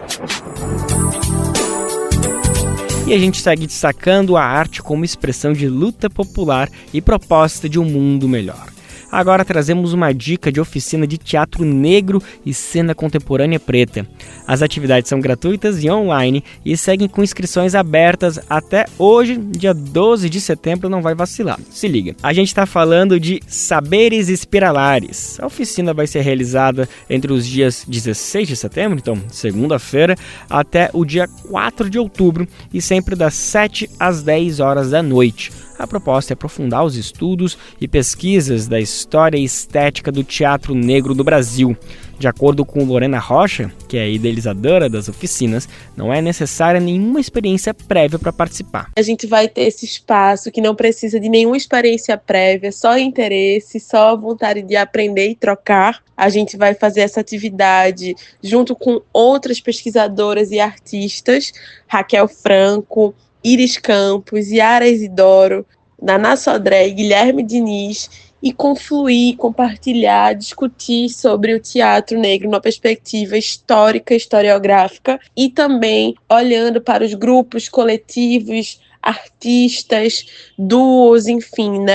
E a gente segue destacando a arte como expressão de luta popular e proposta de um mundo melhor. Agora trazemos uma dica de oficina de teatro negro e cena contemporânea preta. As atividades são gratuitas e online e seguem com inscrições abertas até hoje, dia 12 de setembro, não vai vacilar. Se liga, a gente está falando de Saberes Espiralares. A oficina vai ser realizada entre os dias 16 de setembro, então segunda-feira, até o dia 4 de outubro e sempre das 7 às 10 horas da noite. A proposta é aprofundar os estudos e pesquisas da história e estética do teatro negro do Brasil. De acordo com Lorena Rocha, que é a idealizadora das oficinas, não é necessária nenhuma experiência prévia para participar.
A gente vai ter esse espaço que não precisa de nenhuma experiência prévia, só interesse, só vontade de aprender e trocar. A gente vai fazer essa atividade junto com outras pesquisadoras e artistas, Raquel Franco, Iris Campos, Yara Isidoro, Naná Sodré e Guilherme Diniz, e confluir, compartilhar, discutir sobre o teatro negro numa perspectiva histórica, historiográfica, e também olhando para os grupos, coletivos, artistas, duos, enfim,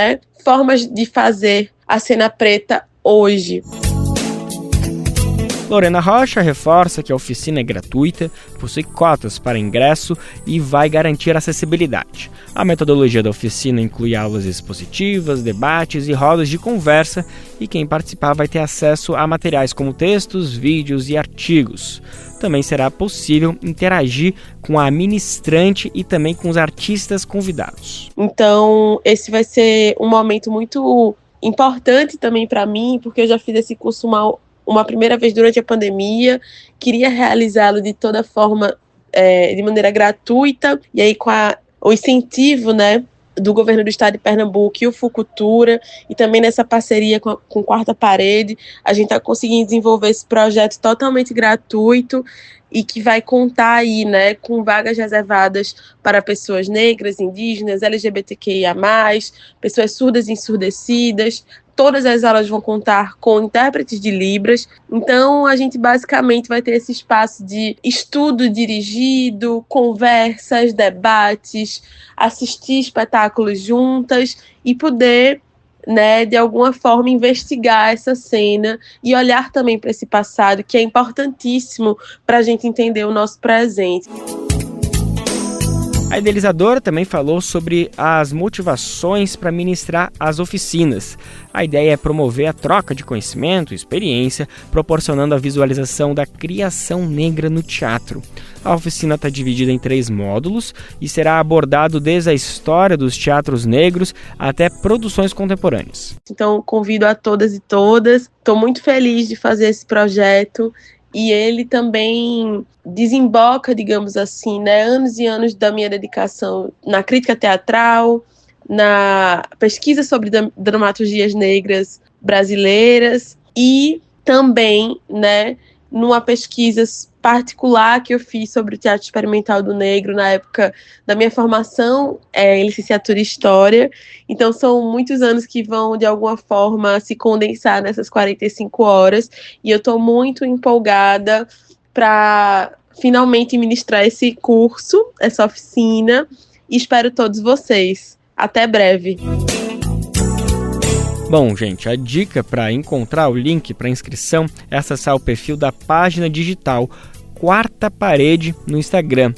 formas de fazer a cena preta hoje.
Lorena Rocha reforça que a oficina é gratuita, possui cotas para ingresso e vai garantir acessibilidade. A metodologia da oficina inclui aulas expositivas, debates e rodas de conversa, e quem participar vai ter acesso a materiais como textos, vídeos e artigos. Também será possível interagir com a ministrante e também com os artistas convidados.
Então, esse vai ser um momento muito importante também para mim, porque eu já fiz esse curso uma primeira vez durante a pandemia, queria realizá-lo de toda forma, de maneira gratuita, e aí com o incentivo, do governo do estado de Pernambuco e o Fucultura, e também nessa parceria com Quarta Parede, a gente está conseguindo desenvolver esse projeto totalmente gratuito e que vai contar aí, com vagas reservadas para pessoas negras, indígenas, LGBTQIA+, pessoas surdas e ensurdecidas, Todas as aulas vão contar com intérpretes de Libras. Então, a gente basicamente vai ter esse espaço de estudo dirigido, conversas, debates, assistir espetáculos juntas e poder, né, de alguma forma investigar essa cena e olhar também para esse passado, que é importantíssimo para a gente entender o nosso presente.
A idealizadora também falou sobre as motivações para ministrar as oficinas. A ideia é promover a troca de conhecimento e experiência, proporcionando a visualização da criação negra no teatro. A oficina está dividida em 3 módulos e será abordado desde a história dos teatros negros até produções contemporâneas.
Então, convido a todas e todas. Estou muito feliz de fazer esse projeto. E ele também desemboca, digamos assim, né, anos e anos da minha dedicação na crítica teatral, na pesquisa sobre dramaturgias negras brasileiras e também, né, numa pesquisa particular que eu fiz sobre o teatro experimental do negro na época da minha formação em licenciatura em História. Então são muitos anos que vão de alguma forma se condensar nessas 45 horas e eu estou muito empolgada para finalmente ministrar esse curso, essa oficina, e espero todos vocês. Até breve!
Bom, gente, a dica para encontrar o link para inscrição é acessar o perfil da página digital Quarta Parede no Instagram.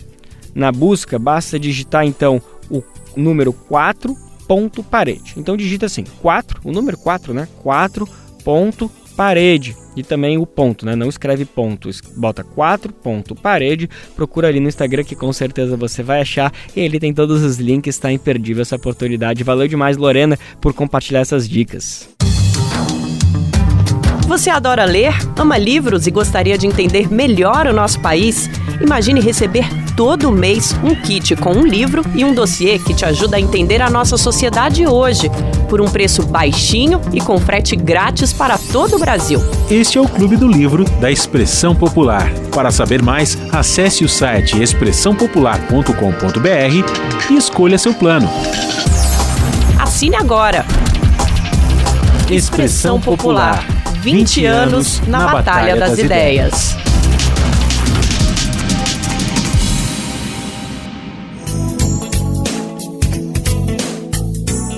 Na busca, basta digitar então o número 4.parede. Então digita assim, 4, o número 4, né? 4.parede. E também o ponto, né? Não escreve ponto, bota 4.parede, procura ali no Instagram que com certeza você vai achar. E ele tem todos os links, está imperdível essa oportunidade. Valeu demais, Lorena, por compartilhar essas dicas.
Você adora ler, ama livros e gostaria de entender melhor o nosso país? Imagine receber todo mês um kit com um livro e um dossiê que te ajuda a entender a nossa sociedade hoje, por um preço baixinho e com frete grátis para todo o Brasil.
Este é o Clube do Livro da Expressão Popular. Para saber mais, acesse o site expressãopopular.com.br e escolha seu plano.
Assine agora! Expressão Popular. 20 anos na Batalha das Ideias.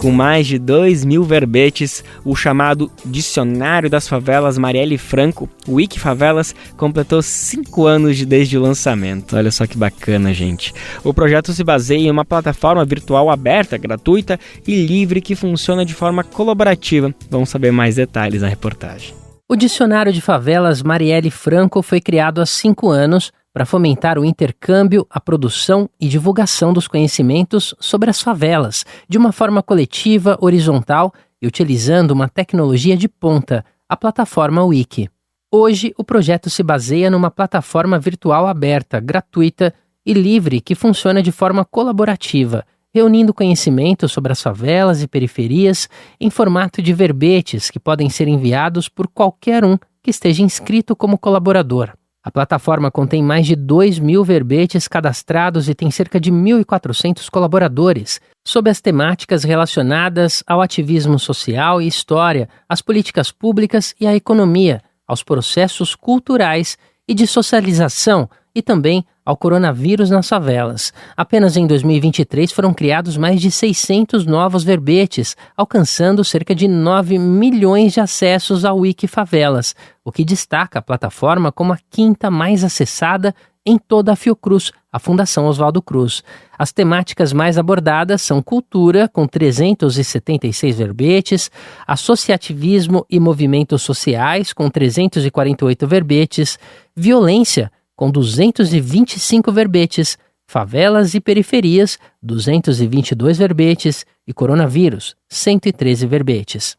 Com mais de 2.000 verbetes, o chamado Dicionário das Favelas Marielle Franco, o Wikifavelas, completou 5 anos desde o lançamento. Olha só que bacana, gente. O projeto se baseia em uma plataforma virtual aberta, gratuita e livre que funciona de forma colaborativa. Vamos saber mais detalhes na reportagem.
O Dicionário de Favelas Marielle Franco foi criado há 5 anos para fomentar o intercâmbio, a produção e divulgação dos conhecimentos sobre as favelas, de uma forma coletiva, horizontal e utilizando uma tecnologia de ponta, a plataforma Wiki. Hoje, o projeto se baseia numa plataforma virtual aberta, gratuita e livre que funciona de forma colaborativa, reunindo conhecimento sobre as favelas e periferias em formato de verbetes que podem ser enviados por qualquer um que esteja inscrito como colaborador. A plataforma contém mais de 2.000 verbetes cadastrados e tem cerca de 1.400 colaboradores, sob as temáticas relacionadas ao ativismo social e história, às políticas públicas e à economia, aos processos culturais e de socialização e também ao coronavírus nas favelas. Apenas em 2023 foram criados mais de 600 novos verbetes, alcançando cerca de 9 milhões de acessos ao Wikifavelas, o que destaca a plataforma como a 5ª mais acessada em toda a Fiocruz, a Fundação Oswaldo Cruz. As temáticas mais abordadas são cultura, com 376 verbetes, associativismo e movimentos sociais, com 348 verbetes, violência, com 225 verbetes, favelas e periferias, 222 verbetes e coronavírus, 113 verbetes.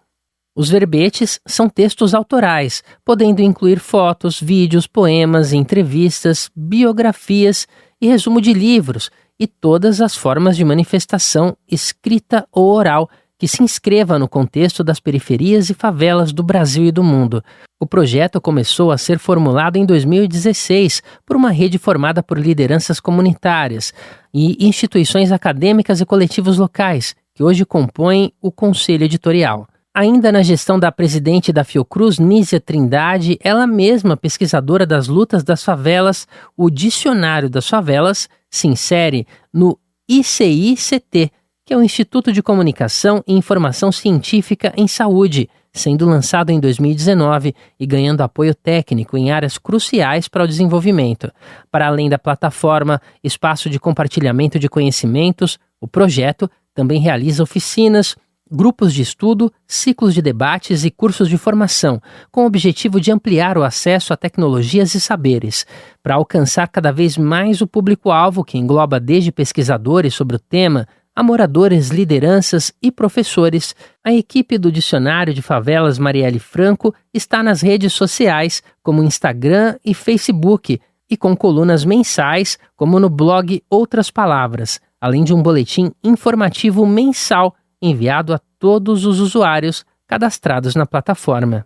Os verbetes são textos autorais, podendo incluir fotos, vídeos, poemas, entrevistas, biografias e resumo de livros e todas as formas de manifestação escrita ou oral que se inscreva no contexto das periferias e favelas do Brasil e do mundo. O projeto começou a ser formulado em 2016 por uma rede formada por lideranças comunitárias e instituições acadêmicas e coletivos locais, que hoje compõem o Conselho Editorial. Ainda na gestão da presidente da Fiocruz, Nízia Trindade, ela mesma pesquisadora das lutas das favelas, o Dicionário das Favelas se insere no ICI-CT, que é o Instituto de Comunicação e Informação Científica em Saúde, sendo lançado em 2019 e ganhando apoio técnico em áreas cruciais para o desenvolvimento. Para além da plataforma Espaço de Compartilhamento de Conhecimentos, o projeto também realiza oficinas, grupos de estudo, ciclos de debates e cursos de formação, com o objetivo de ampliar o acesso a tecnologias e saberes. Para alcançar cada vez mais o público-alvo, que engloba desde pesquisadores sobre o tema a moradores, lideranças e professores, a equipe do Dicionário de Favelas Marielle Franco está nas redes sociais, como Instagram e Facebook, e com colunas mensais, como no blog Outras Palavras, além de um boletim informativo mensal enviado a todos os usuários cadastrados na plataforma.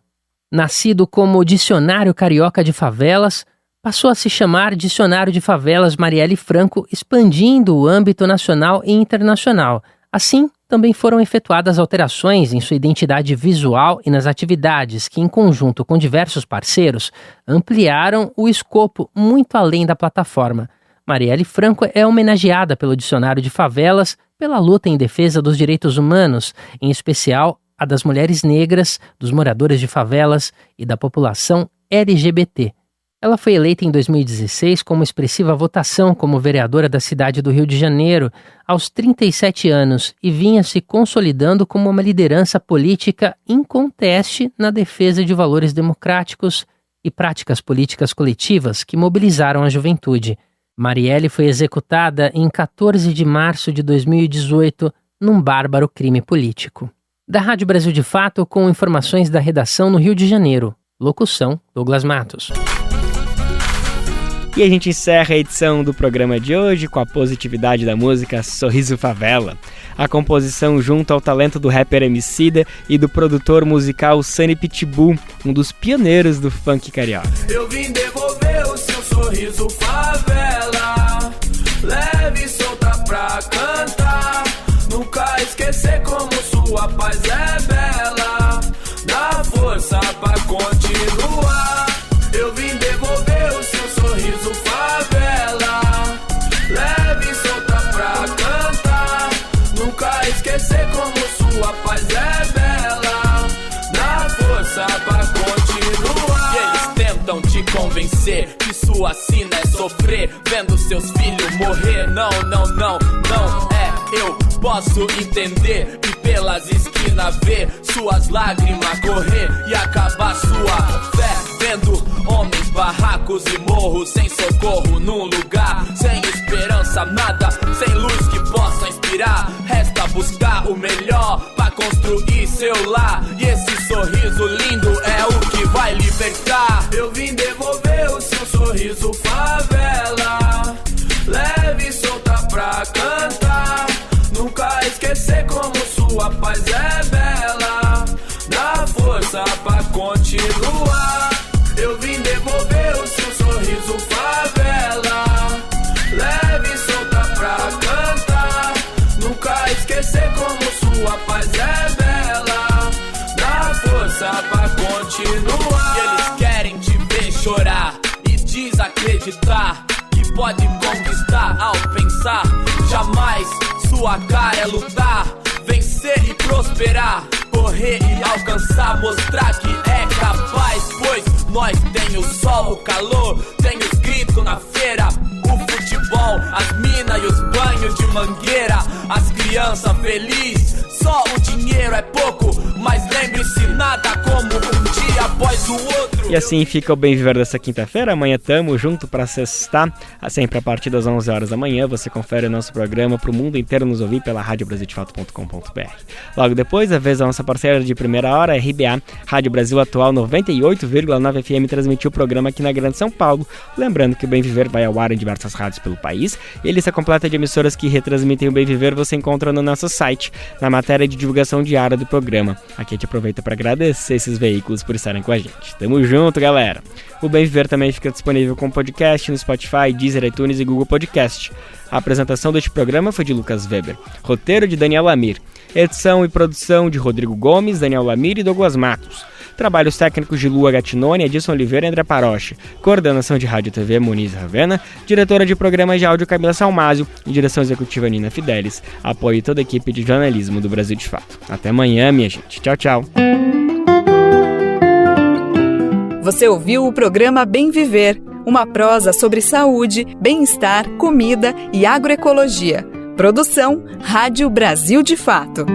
Nascido como Dicionário Carioca de Favelas, passou a se chamar Dicionário de Favelas Marielle Franco, expandindo o âmbito nacional e internacional. Assim, também foram efetuadas alterações em sua identidade visual e nas atividades que, em conjunto com diversos parceiros, ampliaram o escopo muito além da plataforma. Marielle Franco é homenageada pelo Dicionário de Favelas pela luta em defesa dos direitos humanos, em especial a das mulheres negras, dos moradores de favelas e da população LGBT. Ela foi eleita em 2016 com uma expressiva votação como vereadora da cidade do Rio de Janeiro, aos 37 anos, e vinha se consolidando como uma liderança política inconteste na defesa de valores democráticos e práticas políticas coletivas que mobilizaram a juventude. Marielle foi executada em 14 de março de 2018 num bárbaro crime político. Da Rádio Brasil de Fato, com informações da redação no Rio de Janeiro. Locução, Douglas Matos.
E a gente encerra a edição do programa de hoje com a positividade da música Sorriso Favela. A composição junto ao talento do rapper Emicida e do produtor musical Sunny Pitbull, um dos pioneiros do funk carioca.
Eu vim devolver o seu sorriso favela, leve e solta pra cantar, nunca esquecer como sua paz é bela, dá força pra continuar. Eu vim devolver o seu sorriso favela, leve e solta pra cantar, nunca esquecer como sua paz é bela, dá força pra continuar. E eles tentam te convencer que sua sina é sofrer, vendo seus filhos morrer. Não, não, não, não é, eu posso entender e pelas esquinas ver suas lágrimas correr e acabar sua fé, vendo homens, barracos e morros sem socorro num lugar sem esperança, nada, sem luz que possa inspirar. Resta buscar o melhor pra construir seu lar, e esse sorriso lindo é o que vai libertar. Eu vim devolver o seu sorriso favela, leve e solta pra cantar, nunca esquecer como sua paz é bela, dá força pra continuar. Eu vim devolver o seu sorriso favela, leve e solta pra cantar, nunca esquecer como sua paz é bela, dá força pra continuar. E eles querem te ver chorar e desacreditar que pode conquistar ao pensar. Jamais sua cara é lutar, vencer e prosperar, correr e alcançar, mostrar que é capaz, pois nós tem o sol, o calor, tem os gritos na feira, o futebol, as minas e os banhos de mangueira, as crianças felizes. Só o dinheiro é pouco, mas lembre-se, nada como um dia após o outro.
E assim fica o Bem Viver dessa quinta-feira. Amanhã tamo junto pra sextar, sempre a partir das 11 horas da manhã. Você confere o nosso programa pro mundo inteiro nos ouvir pela radiobrasildefato.com.br. Logo depois, a vez da nossa parceira de primeira hora, RBA, Rádio Brasil Atual 98,9 FM, transmitiu o programa aqui na Grande São Paulo. Lembrando que o Bem Viver vai ao ar em diversas rádios pelo país. E a lista completa de emissoras que retransmitem o Bem Viver você encontra no nosso site, na matéria de divulgação diária do programa. Aqui a gente aproveita para agradecer esses veículos por estarem com a gente. Tamo junto, galera! O Bem Viver também fica disponível como podcast no Spotify, Deezer, iTunes e Google Podcast. A apresentação deste programa foi de Lucas Weber. Roteiro de Daniel Amir. Edição e produção de Rodrigo Gomes, Daniel Lamir e Douglas Matos. Trabalhos técnicos de Lua Gattinoni, Edson Oliveira e André Paroche. Coordenação de Rádio e TV, Muniz Ravena. Diretora de programas de áudio, Camila Salmásio. E direção executiva, Nina Fidelis. Apoio toda a equipe de jornalismo do Brasil de Fato. Até amanhã, minha gente. Tchau, tchau.
Você ouviu o programa Bem Viver, uma prosa sobre saúde, bem-estar, comida e agroecologia. Produção Rádio Brasil de Fato.